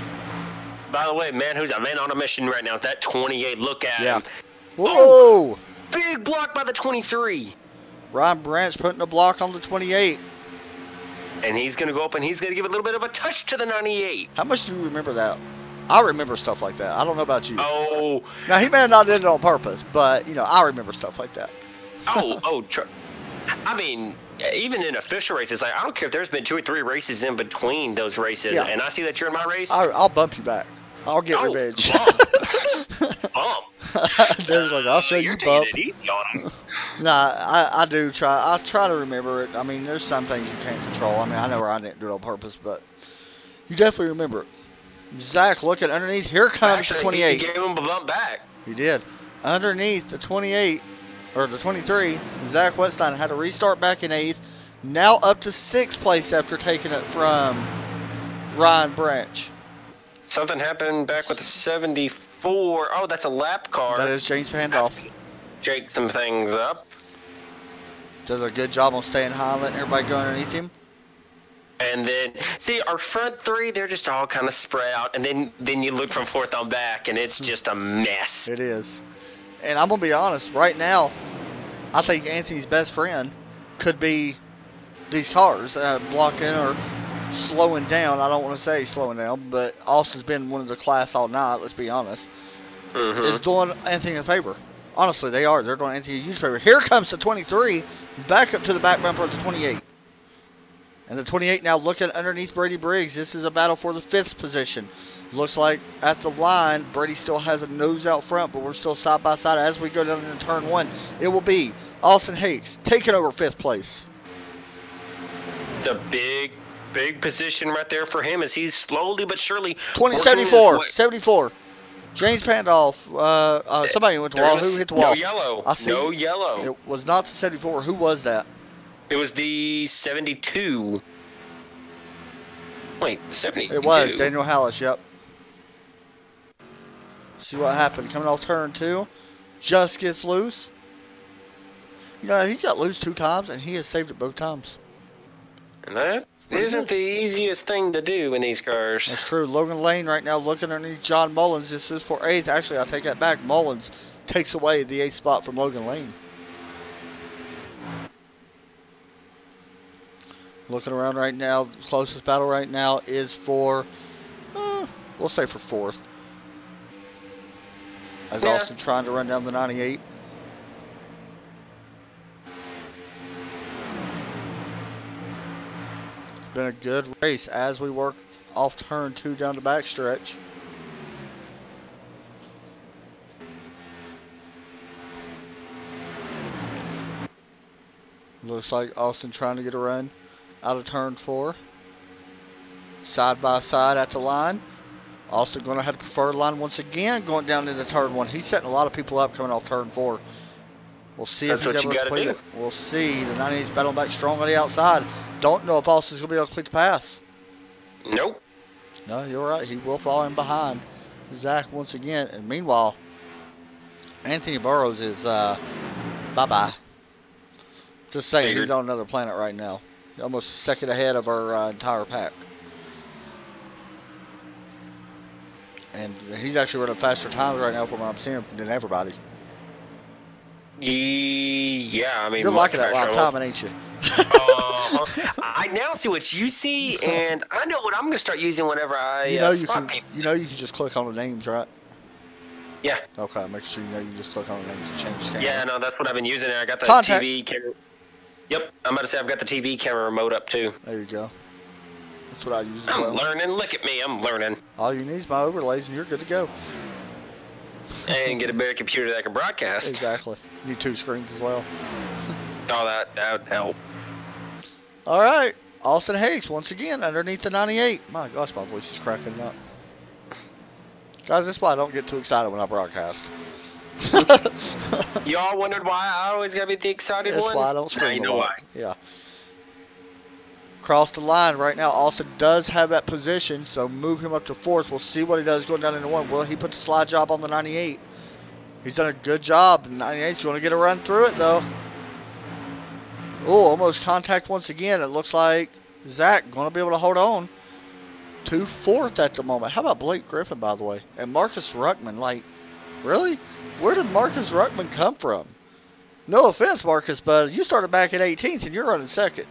By the way, man, who's a man on a mission right now? That 28. Look at him. Whoa! Oh, big block by the 23. Ryan Branch putting a block on the 28. And he's going to go up and he's going to give a little bit of a touch to the 98. How much do you remember that? I remember stuff like that. I don't know about you. Oh. Now, he may have not did it on purpose, but, I remember stuff like that. I mean, even in official races, I don't care if there's been 2 or 3 races in between those races, and I see that you're in my race. I'll bump you back. I'll get revenge. Bump. There's I'll show you bump. It easy on him. Nah, I do try. I try to remember it. I mean, there's some things you can't control. I mean, I know I didn't do it on purpose, but you definitely remember it. Zach looking underneath. Here comes the 28. He gave him a bump back. He did. Underneath the 28, or the 23, Zach Wetstein had to restart back in 8th. Now up to 6th place after taking it from Ryan Branch. Something happened back with the 74. Oh, that's a lap car. That is James Pandolf. Shake some things up. Does a good job on staying high and letting everybody go underneath him. And then, see, our front 3, they're just all kind of spread out. And then you look from 4th on back, and it's just a mess. It is. And I'm going to be honest, right now, I think Anthony's best friend could be these cars, blocking or slowing down. I don't want to say slowing down, but Austin's been one of the class all night, let's be honest. Is doing Anthony a favor. Honestly, they are. They're doing Anthony a huge favor. Here comes the 23, back up to the back bumper of the 28. And the 28 now looking underneath Brady Briggs. This is a battle for the 5th position. Looks like at the line, Brady still has a nose out front, but we're still side by side as we go down into turn 1. It will be Austin Hakes taking over 5th place. It's a big position right there for him as he's slowly but surely 74. James Pandolf. Somebody went to the wall. Who hit the wall? No yellow. I see. No yellow. It was not the 74. Who was that? It was the 72. Wait, 72. It was Daniel Hallis. Yep. See what happened. Coming off turn 2. Just gets loose. You know, he's got loose 2 times, and he has saved it both times. And that isn't the easiest thing to do in these cars. That's true. Logan Lane right now looking underneath John Mullins. This is for 8th. Actually, I'll take that back. Mullins takes away the 8th spot from Logan Lane. Looking around right now, the closest battle right now is for, we'll say for 4th. As Austin trying to run down the 98. Been a good race as we work off turn 2 down the backstretch. Looks like Austin trying to get a run out of turn 4. Side by side at the line. Austin going to have the preferred line once again going down into turn 1. He's setting a lot of people up coming off turn 4. We'll see if he's able to complete it. We'll see. The 98's battling back strong on the outside. Don't know if Austin's going to be able to complete the pass. Nope. No, you're right. He will fall in behind Zach once again. And meanwhile, Anthony Burrows is bye-bye. Just saying, he's on another planet right now. Almost a second ahead of our entire pack. And he's actually running faster times right now from what I'm seeing than everybody. Yeah, I mean, you're liking that live timing, ain't you? I now see what you see, and I know what I'm going to start using whenever I spot people. You know you can just click on the names, right? Yeah. Okay, make sure you know you just click on the names and change the camera. Yeah, no, that's what I've been using. I got the TV camera. Yep, I'm about to say I've got the TV camera remote up too. There you go. That's what I use as I'm learning. Look at me, I'm learning. All you need is my overlays and you're good to go. And get a better computer that can broadcast. Exactly. You need 2 screens as well. Oh, that would help. All right. Austin Hayes once again underneath the 98. My gosh, my voice is cracking up. Guys, that's why I don't get too excited when I broadcast. Y'all wondered why I always gotta be the excited one? That's why I don't scream. Now you know why. Yeah. Cross the line right now. Austin does have that position, so move him up to 4th. We'll see what he does going down into 1. Will he put the slide job on the 98? He's done a good job. The 98's going to get a run through it, though. Oh, almost contact once again. It looks like Zach going to be able to hold on to 4th at the moment. How about Blake Griffin, by the way? And Marcus Ruckman, like, really? Where did Marcus Ruckman come from? No offense, Marcus, but you started back at 18th and you're running 2nd.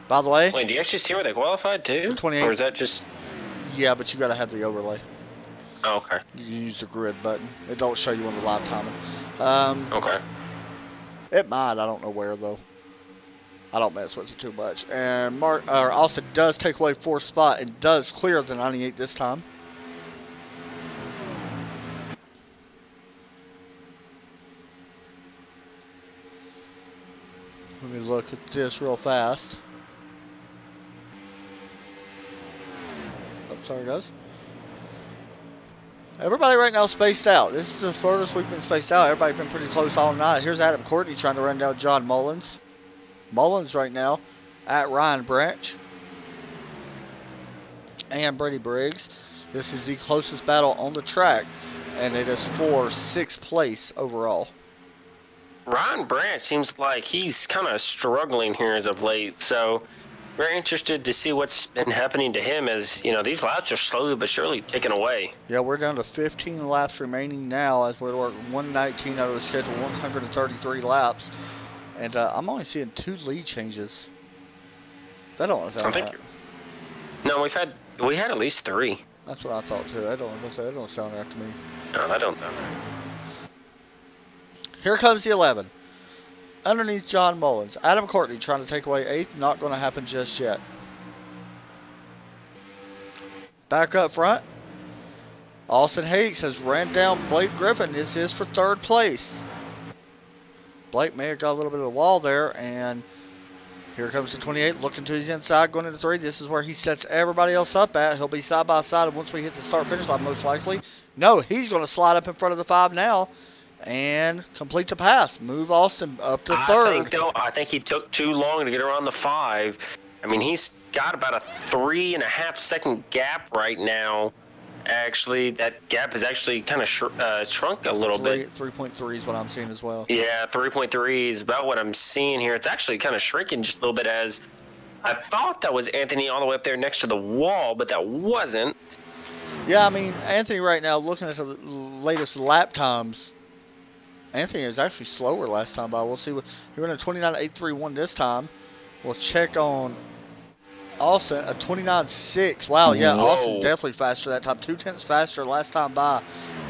By the way. Wait, do you actually see where they qualified too? 28. Or is that just... Yeah, but you got to have the overlay. Oh, okay. You can use the grid button. It don't show you on the live timing. Okay. It might. I don't know where, though. I don't mess with it too much. And Austin does take away 4th spot and does clear the 98 this time. Let me look at this real fast. Oh, sorry, guys. Everybody right now spaced out. This is the furthest we've been spaced out. Everybody's been pretty close all night. Here's Adam Courtney trying to run down John Mullins. Mullins right now at Ryan Branch and Brady Briggs. This is the closest battle on the track, and it is for 6th place overall. Ryan Branch seems like he's kind of struggling here as of late, so very interested to see what's been happening to him as, you know, these laps are slowly but surely taken away. Yeah, we're down to 15 laps remaining now as we're 119 out of the schedule, 133 laps. And I'm only seeing 2 lead changes. That don't sound right. No, we had at least 3. That's what I thought too. That don't sound right to me. No, that don't sound right. Here comes the 11. Underneath John Mullins. Adam Courtney trying to take away 8th. Not going to happen just yet. Back up front. Austin Hayes has ran down Blake Griffin. This is for 3rd place. Blake may have got a little bit of the wall there, and here comes the 28, looking to his inside, going into 3. This is where he sets everybody else up at. He'll be side by side once we hit the start-finish line, most likely. No, he's going to slide up in front of the 5 now and complete the pass. Move Austin up to 3rd. I think he took too long to get around the 5. I mean, he's got about a 3.5-second gap right now. Actually, that gap is actually kind of shrunk a little bit. 3.3 is what I'm seeing as well. Yeah, 3.3 is about what I'm seeing here. It's actually kind of shrinking just a little bit, as I thought that was Anthony all the way up there next to the wall, but that wasn't. Yeah, I mean, Anthony right now, looking at the latest lap times, Anthony is actually slower last time by. We'll see. He ran a 29.831 this time. We'll check on Austin, a 29.6. Wow, yeah, Whoa. Austin definitely faster that time. 2/10 faster last time by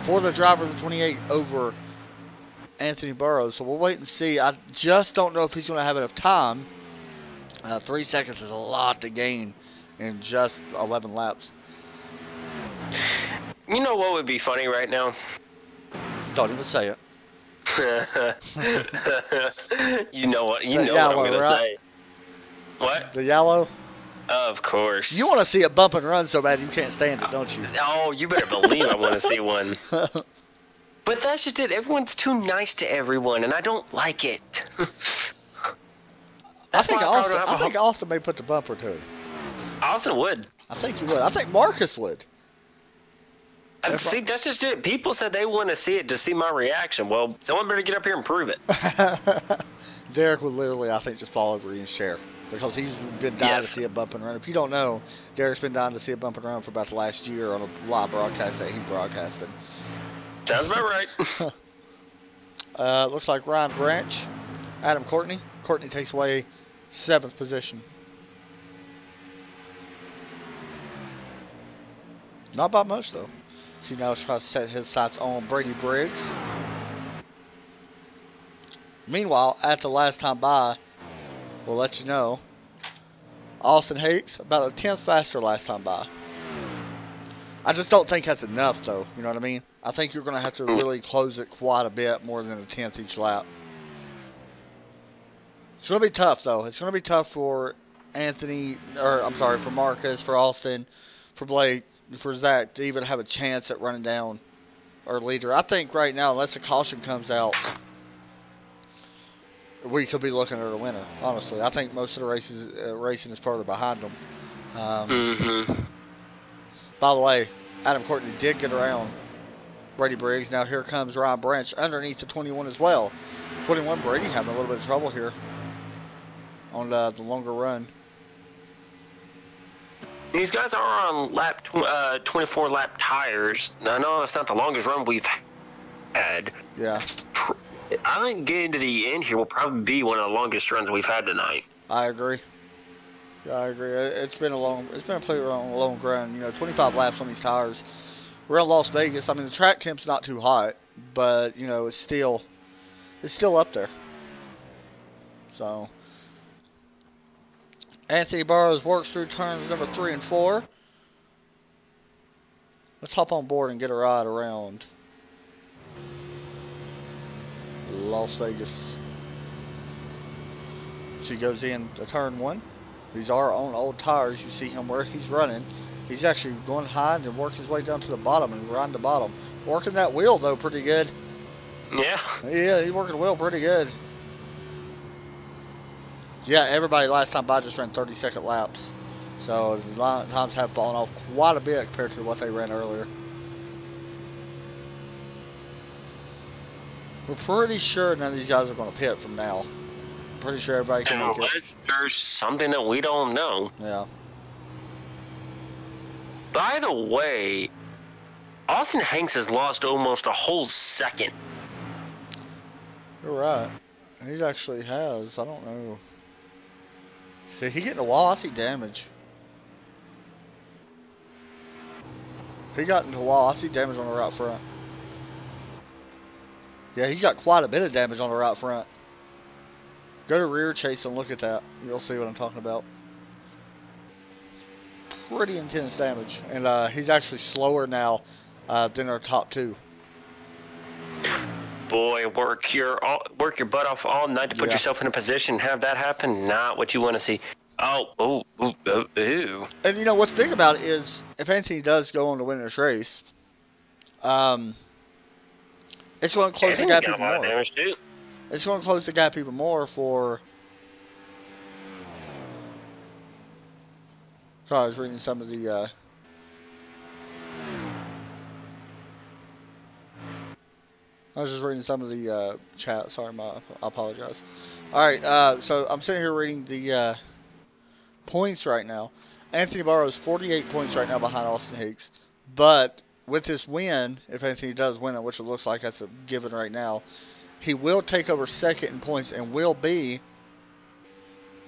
for the driver of the 28 over Anthony Burrows. So we'll wait and see. I just don't know if he's going to have enough time. 3 seconds is a lot to gain in just 11 laps. You know what would be funny right now? Don't even say it. You know what? You The know yellow, what I'm going right? to say. What? The yellow? Of course. You want to see a bump and run so bad you can't stand it, don't you? Oh, you better believe I want to see one. But that's just it. Everyone's too nice to everyone, and I don't like it. I think Austin may put the bumper to it. Austin would. I think he would. I think Marcus would. See, that's just it. People said they want to see it to see my reaction. Well, someone better get up here and prove it. Derek would literally, I think, just fall over and share. Because he's been dying to see a bump and run. If you don't know, Derek's been dying to see a bump and run for about the last year on a live broadcast that he's broadcasting. Sounds about right. Looks like Ryan Branch, Adam Courtney. Courtney takes away 7th position. Not by much, though. See, now he's trying to set his sights on Brady Briggs. Meanwhile, at the last time by, we'll let you know, Austin Hakes, about a 10th faster last time by. I just don't think that's enough, though. You know what I mean? I think you're going to have to really close it quite a bit more than a 10th each lap. It's going to be tough, though. It's going to be tough for for Marcus, for Austin, for Blake, for Zach to even have a chance at running down our leader. I think right now, unless a caution comes out, we could be looking at a winner, honestly. I think most of the racing is further behind them. By the way, Adam Courtney did get around Brady Briggs. Now here comes Ryan Branch underneath the 21 as well. 21 Brady having a little bit of trouble here on the longer run. These guys are on 24 lap tires. I know that's not the longest run we've had. Yeah. I think getting to the end here will probably be one of the longest runs we've had tonight. I agree. Yeah, I agree. It's been a pretty long run. You know, 25 laps on these tires. We're in Las Vegas. I mean, the track temp's not too hot, but you know, it's still up there. So, Anthony Burrows works through turns number 3 and 4. Let's hop on board and get a ride around Las Vegas. So he goes in to turn 1. These are on old tires. You see him where he's running. He's actually going high and working his way down to the bottom and riding the bottom. Working that wheel, though, pretty good. Yeah. Yeah, he's working the wheel pretty good. Yeah, everybody last time by just ran 30-second laps. So the times have fallen off quite a bit compared to what they ran earlier. We're pretty sure none of these guys are going to pit from now. Pretty sure everybody can make it. Unless there's something that we don't know. Yeah. By the way, Austin Hanks has lost almost a whole second. You're right. He actually has. I don't know. Did he get in the wall? I see damage. He got into the wall. I see damage on the right front. Yeah, he's got quite a bit of damage on the right front. Go to rear chase and look at that. You'll see what I'm talking about. Pretty intense damage. And he's actually slower now than our top 2. boy, work your butt off all night to put yourself in a position, have that happen. Not what you want to see. Oh. And you know what's big about it is if Anthony does go on to win this race, it's going to close the gap even more. It's going to close the gap even more for. Sorry, I was reading some of the. I was just reading some of the chat. Sorry, I apologize. All right, so I'm sitting here reading the points right now. Anthony Burrows 48 points right now behind Austin Hicks, but with this win, if Anthony does win it, which it looks like that's a given right now, he will take over second in points and will be.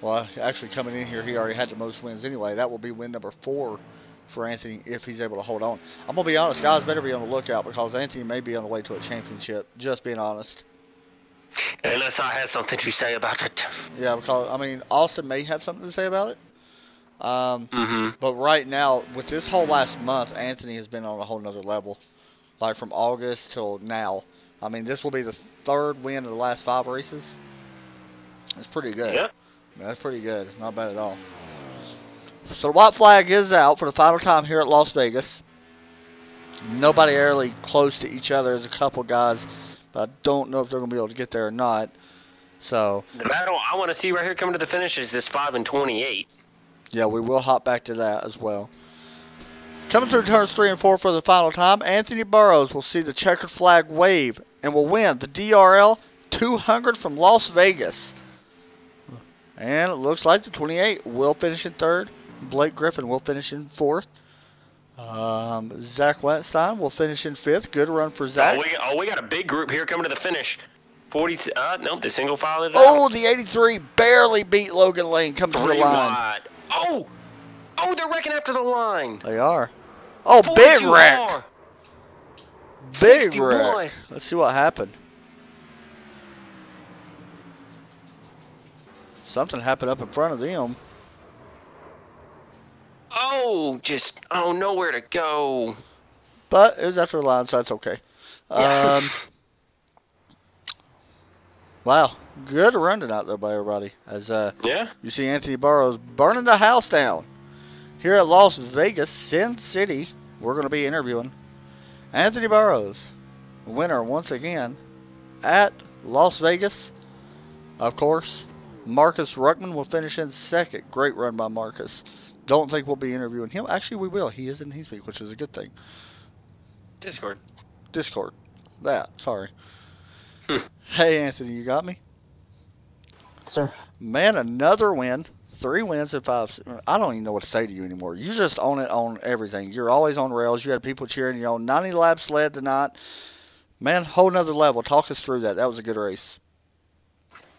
Well, actually coming in here, he already had the most wins anyway. That will be win number 4 for Anthony if he's able to hold on. I'm going to be honest, guys, better be on the lookout because Anthony may be on the way to a championship, just being honest. Unless I have something to say about it. Yeah, because, I mean, Austin may have something to say about it. But right now, with this whole last month, Anthony has been on a whole nother level. Like from August till now. I mean, this will be the 3rd win of the last 5 races. It's pretty good. Yeah. That's pretty good. Not bad at all. So the white flag is out for the final time here at Las Vegas. Nobody really close to each other. There's a couple guys, but I don't know if they're going to be able to get there or not. So the battle I want to see right here coming to the finish is this 5 and 28. Yeah, we will hop back to that as well. Coming through turns 3 and 4 for the final time, Anthony Burrows will see the checkered flag wave and will win the DRL 200 from Las Vegas. And it looks like the 28 will finish in 3rd. Blake Griffin will finish in 4th. Zach Wentstein will finish in 5th. Good run for Zach. We got a big group here coming to the finish. 40. Nope, the single file it out. The 83 barely beat Logan Lane. Comes to the line. Wide. Oh, they're wrecking after the line. They are. Oh, big wreck. Big wreck. Let's see what happened. Something happened up in front of them. Nowhere to go. But it was after the line, so that's okay. Wow, good run tonight though by everybody. As you see Anthony Burrows burning the house down here at Las Vegas, Sin City. We're going to be interviewing Anthony Burrows, winner once again at Las Vegas. Of course, Marcus Ruckman will finish in 2nd. Great run by Marcus. Don't think we'll be interviewing him. Actually, we will. He is in Heatspeak, which is a good thing. Discord. Sorry. Hey, Anthony, you got me? Sir. Man, another win. 3 wins and 5. I don't even know what to say to you anymore. You just own it on everything. You're always on rails. You had people cheering you on. 90 laps led tonight. Man, whole nother level. Talk us through that. That was a good race.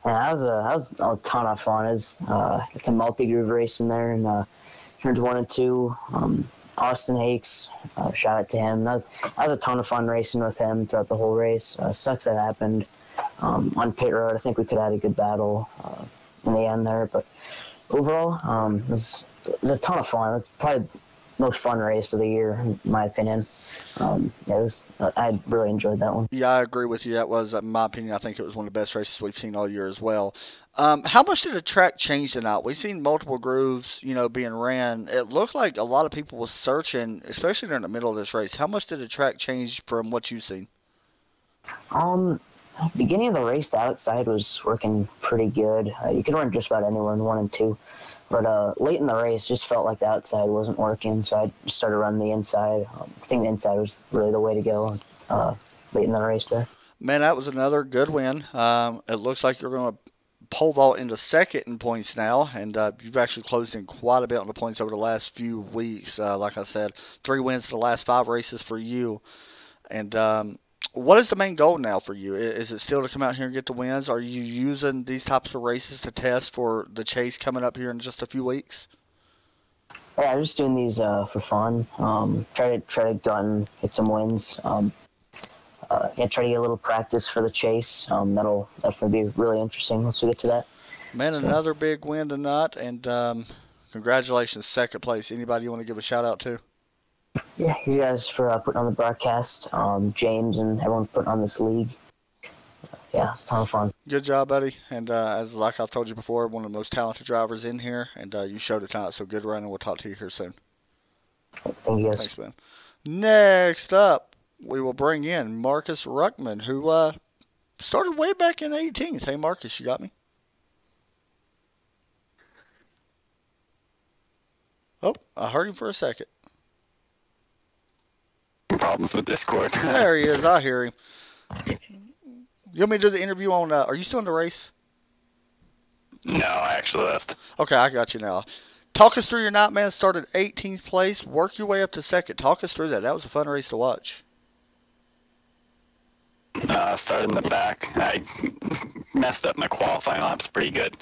Yeah, that was a ton of fun. It's a multi-groove race in there, and turns 1 and 2. Austin Hicks, shout out to him. That was a ton of fun racing with him throughout the whole race. Sucks that happened on pit road. I think we could have had a good battle in the end there, but overall, it was a ton of fun. It's probably the most fun race of the year, in my opinion. I really enjoyed that one. Yeah, I agree with you. That was, in my opinion, I think it was one of the best races we've seen all year as well. How much did the track change tonight? We've seen multiple grooves, being ran. It looked like a lot of people were searching, especially during the middle of this race. How much did the track change from what you've seen? Beginning of the race, the outside was working pretty good. You could run just about anywhere in 1 and 2. But late in the race, just felt like the outside wasn't working, so I just started running the inside. I think the inside was really the way to go late in the race there. Man, that was another good win. It looks like you're going to pole vault into 2nd in points now, and you've actually closed in quite a bit on the points over the last few weeks. Like I said, 3 wins in the last 5 races for you. And what is the main goal now for you? Is it still to come out here and get the wins? Are you using these types of races to test for the chase coming up here in just a few weeks? Yeah, I'm just doing these for fun. Try to go out and get some wins. Try to get a little practice for the chase. That'll definitely be really interesting once we get to that. Man, another big win tonight, and congratulations, 2nd place. Anybody you want to give a shout out to? Yeah, you guys for putting on the broadcast. James and everyone putting on this league. yeah, it's a ton of fun. Good job, buddy. And as like I've told you before, one of the most talented drivers in here, and you showed it tonight. So good run, and we'll talk to you here soon. Thank you guys. Thanks, man. Next up, we will bring in Marcus Ruckman, who started way back in 18th. Hey, Marcus, you got me? Oh, I heard him for a second. Problems with Discord. There he is. I hear him. You want me to do the interview on, are you still in the race? No, I actually left. Okay, I got you now. Talk us through your night, man. Started 18th place, work your way up to second. Talk us through that. That was a fun race to watch. Started in the back. I messed up my qualifying laps pretty good.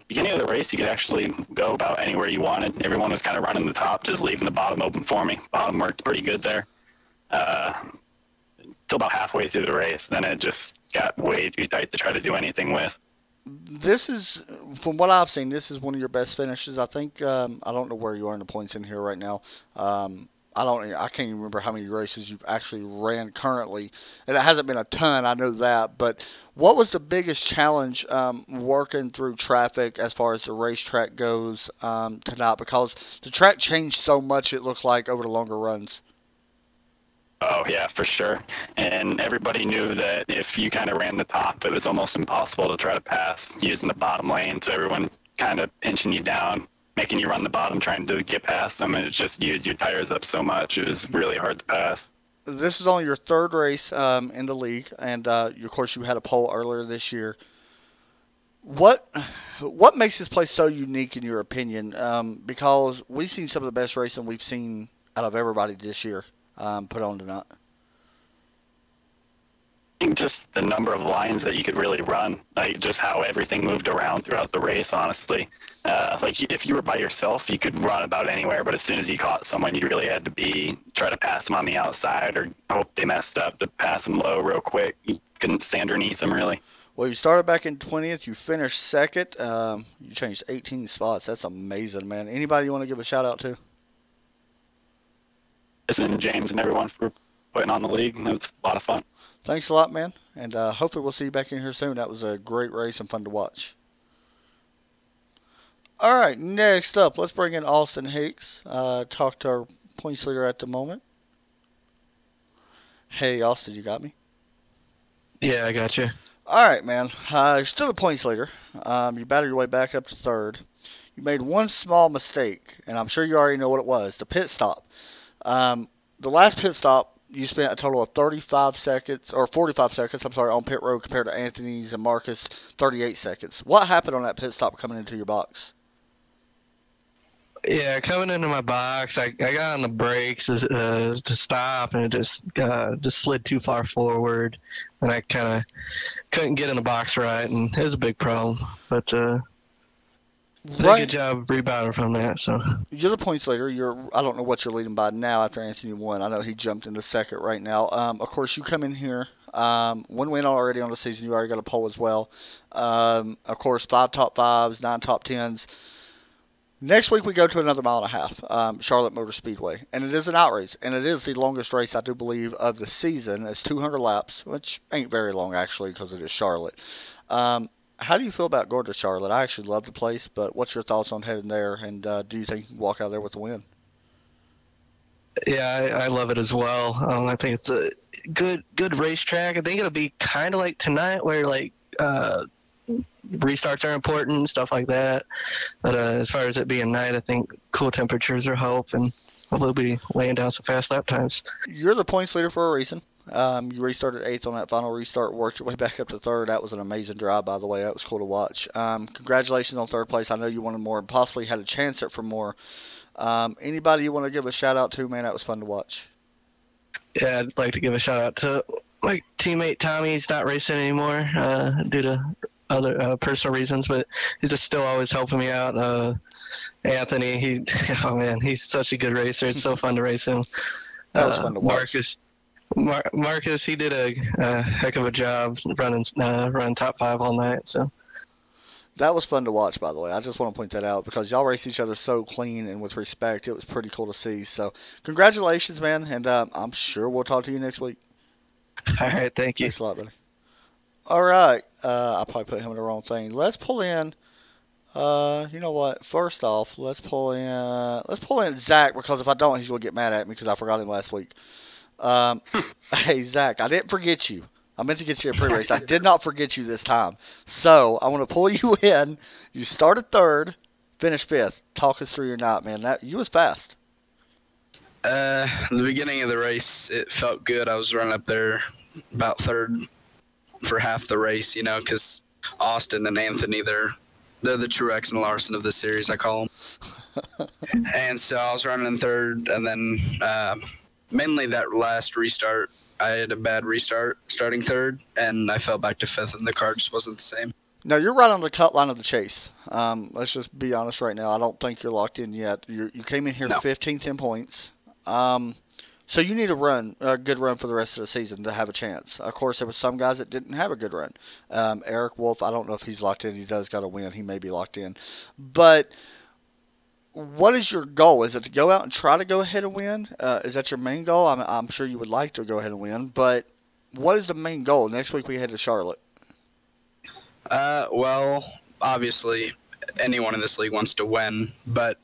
Beginning of the race, you could actually go about anywhere you wanted. Everyone was kind of running the top, just leaving the bottom open for me. Bottom worked pretty good there. Till about halfway through the race, then it just got way too tight to try to do anything with. This is, from what I've seen, this is one of your best finishes. I think, I don't know where you are in the points in here right now. I can't even remember how many races you've actually ran currently. And it hasn't been a ton, I know that. But what was the biggest challenge working through traffic as far as the racetrack goes tonight? Because the track changed so much, it looked like, over the longer runs. Oh, yeah, for sure. And everybody knew that if you kind of ran the top, it was almost impossible to try to pass using the bottom lane. So everyone kind of pinching you down, making you run the bottom, trying to get past them, and it just used your tires up so much. It was really hard to pass. This is only your third race in the league, and of course you had a pole earlier this year. What makes this place so unique in your opinion? Because we've seen some of the best racing we've seen out of everybody this year put on tonight. I think just the number of lines that you could really run, like just how everything moved around throughout the race, honestly. Like if you were by yourself, you could run about anywhere, but as soon as you caught someone, you really had to try to pass them on the outside or hope they messed up to pass them low real quick. You couldn't stay underneath them, really. Well, you started back in 20th. You finished second. You changed 18 spots. That's amazing, man. Anybody you want to give a shout out to? And James and everyone for putting on the league. It was a lot of fun. Thanks a lot, man. And hopefully we'll see you back in here soon. That was a great race and fun to watch. All right, next up, let's bring in Austin Hicks. Talk to our points leader at the moment. Hey, Austin, you got me? Yeah, I got you. All right, man. You're still the points leader. You battled your way back up to third. You made one small mistake, and I'm sure you already know what it was, the pit stop. The last pit stop, you spent a total of 45 seconds, or 45 seconds, I'm sorry, on pit road compared to Anthony's and Marcus, 38 seconds. What happened on that pit stop coming into your box? Yeah, coming into my box, I got on the brakes to stop, and it just slid too far forward, and I kind of couldn't get in the box right, and it was a big problem. But did a good job rebounding from that. So you're the points leader. I don't know what you're leading by now after Anthony won. I know he jumped into second right now. Of course, you come in here. One win already on the season. You already got a pole as well. Of course, 5 top 5s, 9 top 10s. Next week we go to another 1.5 mile, Charlotte Motor Speedway, and it is an outrace, and it is the longest race I do believe of the season. It's 200 laps, which ain't very long actually because it is Charlotte. How do you feel about going to Charlotte? I actually love the place, but what's your thoughts on heading there, and do you think you can walk out there with the win? Yeah, I love it as well. I think it's a good racetrack. I think it'll be kind of like tonight, where like restarts are important and stuff like that. But as far as it being night, I think cool temperatures are helping. We'll be laying down some fast lap times. You're the points leader for a reason. You restarted 8th on that final restart, worked your way back up to 3rd. That was an amazing drive, by the way. That was cool to watch. Congratulations on 3rd place. I know you wanted more and possibly had a chance at for more. Anybody you want to give a shout out to, man? That was fun to watch. Yeah, I'd like to give a shout out to my teammate Tommy. He's not racing anymore due to other personal reasons, but he's just still always helping me out. Anthony, he's such a good racer. It's so fun to race him. That was fun to watch. Marcus, he did a heck of a job running top 5 all night. So that was fun to watch, by the way. I just want to point that out because y'all race each other so clean and with respect. It was pretty cool to see. So congratulations, man, and I'm sure we'll talk to you next week. All right, thank you. Thanks a lot, buddy. All right. I probably put him in the wrong thing. Let's pull in. You know what? First off, let's pull in Zach, because if I don't, he's gonna get mad at me because I forgot him last week. Um, hey Zach, I didn't forget you. I meant to get you a pre-race. I did not forget you this time. So I want to pull you in. You started third, finished fifth. Talk us through your night, man. You was fast. The beginning of the race, it felt good. I was running up there about third for half the race, you know, because Austin and Anthony, they're the Truex and Larson of the series, I call them. And so I was running in third, and then mainly that last restart, I had a bad restart starting third, and I fell back to fifth, and the car just wasn't the same. No, you're right on the cut line of the chase. Let's just be honest right now. I don't think you're locked in yet. You came in here 15th in points. So you need a good run for the rest of the season to have a chance. Of course, there were some guys that didn't have a good run. Eric Wolf, I don't know if he's locked in. He does got to win. He may be locked in. But what is your goal? Is it to go out and try to go ahead and win? Is that your main goal? I'm sure you would like to go ahead and win. But what is the main goal? Next week we head to Charlotte. Well, obviously, anyone in this league wants to win, but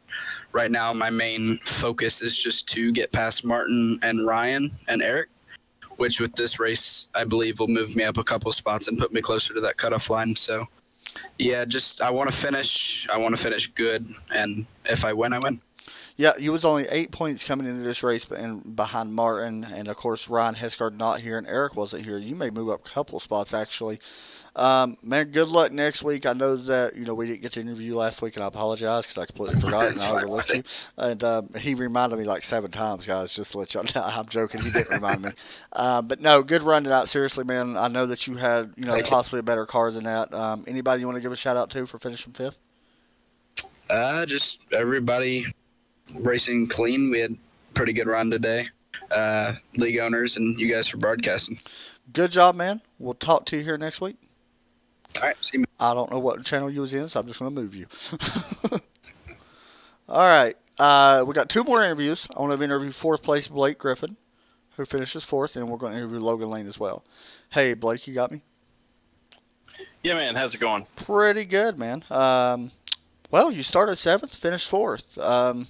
right now my main focus is just to get past Martin and Ryan and Eric, which with this race, I believe will move me up a couple spots and put me closer to that cutoff line. So, yeah, I want to finish good, and if I win, I win. Yeah, you was only 8 points coming into this race and behind Martin, and of course Ryan Hesgard not here and Eric wasn't here. You may move up a couple spots actually. Man, good luck next week. I know that we didn't get to interview you last week, and I apologize because I completely forgot and I overlooked you. And he reminded me like 7 times, guys, just to let y'all know. I'm joking. He didn't remind me. But no, good run tonight. Seriously, man. I know that you had possibly a better car than that. Anybody you want to give a shout out to for finishing fifth? Just everybody racing clean. We had a pretty good run today. League owners and you guys for broadcasting. Good job, man. We'll talk to you here next week. All right, see you. I don't know what channel you was in, so I'm just going to move you. All right. We got 2 more interviews. I want to interview 4th place Blake Griffin, who finishes 4th, and we're going to interview Logan Lane as well. Hey, Blake, you got me? Yeah, man. How's it going? Pretty good, man. Well, you started 7th, finished 4th.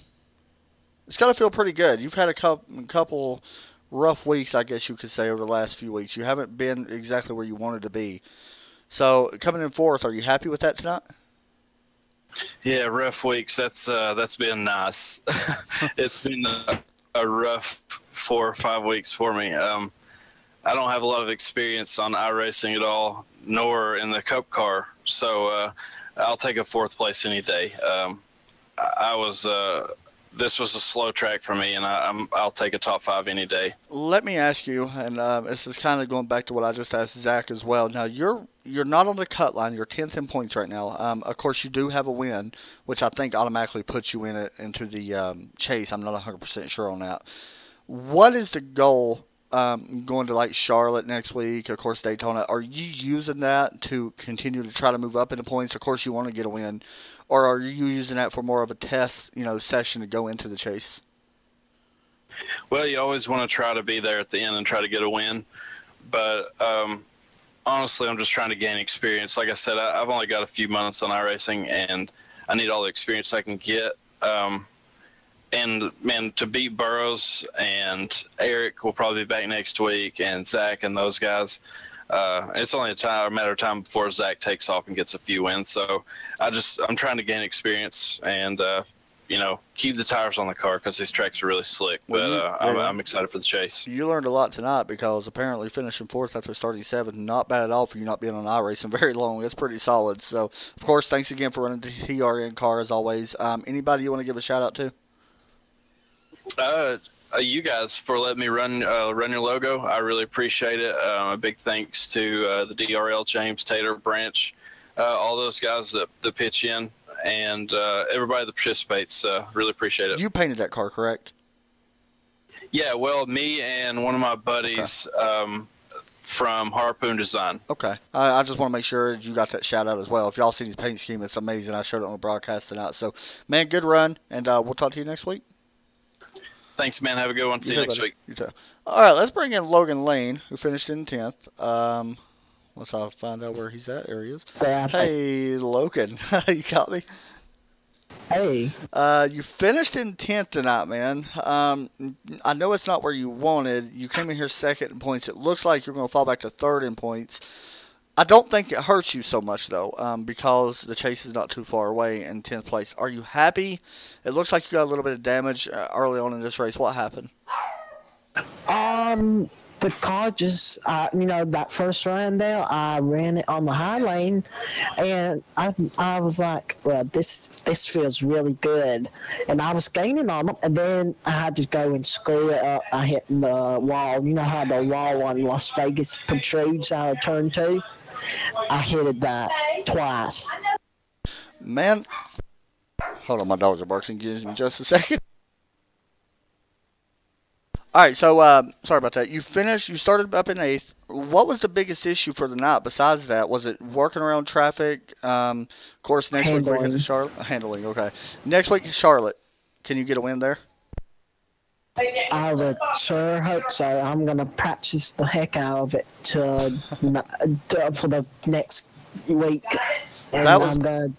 It's got to feel pretty good. You've had a couple rough weeks, I guess you could say, over the last few weeks. You haven't been exactly where you wanted to be. So coming in 4th, are you happy with that tonight? Yeah, rough weeks. That's been nice. It's been a rough 4 or 5 weeks for me. I don't have a lot of experience on iRacing at all, nor in the Cup car. So I'll take a 4th place any day. This was a slow track for me, and I'll take a top 5 any day. Let me ask you, and this is kind of going back to what I just asked Zach as well. Now, you're not on the cut line. You're 10th in points right now. Of course, you do have a win, which I think automatically puts you into the chase. I'm not 100% sure on that. What is the goal going to like Charlotte next week? Of course, Daytona. Are you using that to continue to try to move up in the points? Of course, you want to get a win. Or are you using that for more of a test, session to go into the chase? Well, you always want to try to be there at the end and try to get a win. But honestly, I'm just trying to gain experience. Like I said, I've only got a few months on iRacing, and I need all the experience I can get. And, man, to beat Burrows and Eric will probably be back next week, and Zach and those guys, it's only a matter of time before Zach takes off and gets a few wins. So I'm trying to gain experience and, keep the tires on the car because these tracks are really slick. But I'm excited for the chase. You learned a lot tonight because apparently finishing 4th after starting 7th, not bad at all for you not being on iRacing very long. It's pretty solid. So, of course, thanks again for running the TRN car as always. Anybody you want to give a shout out to? You guys for letting me run your logo. I really appreciate it. A big thanks to the DRL, James, Tater, Branch, all those guys that pitch in, and everybody that participates. Really appreciate it. You painted that car, correct? Yeah, well, me and one of my buddies from Harpoon Design. Okay. I just want to make sure you got that shout out as well. If y'all see his paint scheme, it's amazing. I showed it on the broadcast tonight. So, man, good run, and we'll talk to you next week. Thanks, man. Have a good one. See you next week. You too. All right, let's bring in Logan Lane, who finished in 10th. Once I find out where he's at, there he is. Yeah, hey, Logan. You got me? Hey. You finished in 10th tonight, man. I know it's not where you wanted. You came in here second in points. It looks like you're going to fall back to third in points. I don't think it hurts you so much, though, because the chase is not too far away in 10th place. Are you happy? It looks like you got a little bit of damage early on in this race. What happened? The car just, that first run there, I ran it on the high lane, and I was like, well, this feels really good. And I was gaining on them, and then I had to go and screw it up. I hit the wall. You know how the wall on Las Vegas protrudes out of turn 2? I hit that twice. Man, hold on, my dogs are barking. Give me just a second. All right, so sorry about that. You started up in 8th. What was the biggest issue for the night besides that? Was it working around traffic? Of course, next week we're going to Charlotte. Handling, okay. Next week, Charlotte. Can you get a win there? I would sure hope so. I'm going to practice the heck out of it for the next week. And I'm going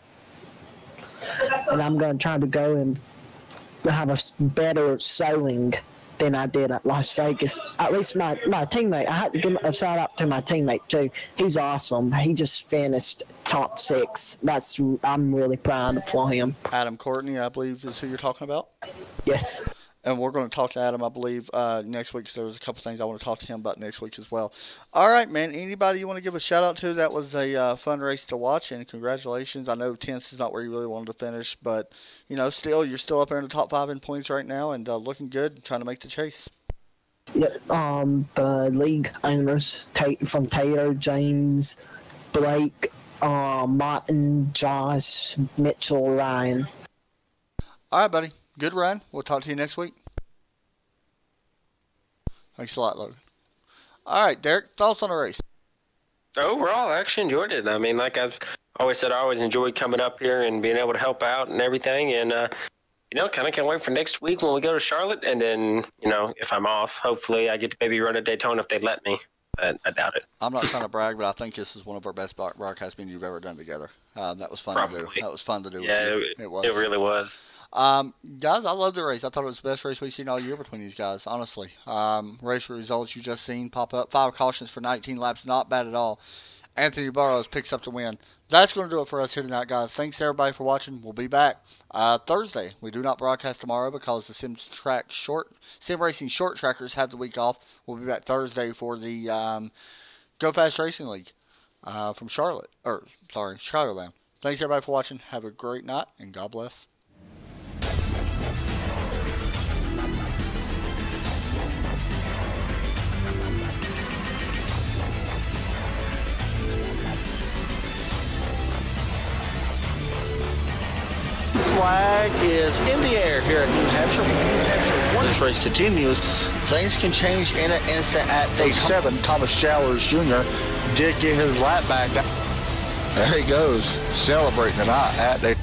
to try to go and have a better showing than I did at Las Vegas. At least my teammate. I had to give a shout out to my teammate too. He's awesome. He just finished top 6. I'm really proud for him. Adam Courtney, I believe, is who you're talking about. Yes. And we're going to talk to Adam, I believe, next week. So there's a couple things I want to talk to him about next week as well. All right, man. Anybody you want to give a shout out to? That was a fun race to watch, and congratulations. I know 10th is not where you really wanted to finish, but still, you're still up there in the top 5 in points right now, and looking good, trying to make the chase. Yep. The league owners from Taylor, James, Blake, Martin, Josh, Mitchell, Ryan. All right, buddy. Good run. We'll talk to you next week. Thanks a lot, Logan. All right, Derek, thoughts on the race? Overall, I actually enjoyed it. I mean, like I've always said, I always enjoyed coming up here and being able to help out and everything. And, kind of can't wait for next week when we go to Charlotte. And then, if I'm off, hopefully I get to maybe run at Daytona if they let me. But I doubt it. I'm not trying to brag, but I think this is one of our best broadcast meetings you've ever done together. That was fun to do. That was fun to do. Yeah, it was. It really was. Guys, I love the race. I thought it was the best race we've seen all year between these guys, honestly. Race results you just seen pop up. 5 cautions for 19 laps, not bad at all. Anthony Burrows picks up the win. That's going to do it for us here tonight, guys. Thanks, everybody, for watching. We'll be back Thursday. We do not broadcast tomorrow because the sim racing short trackers have the week off. We'll be back Thursday for the Go Fast Racing League from Chicagoland. Thanks, everybody, for watching. Have a great night, and God bless. Flag is in the air here at New Hampshire. Once this race continues, things can change in an instant at day 7. Thomas Jowers Jr. did get his lap back. There he goes, celebrating tonight at day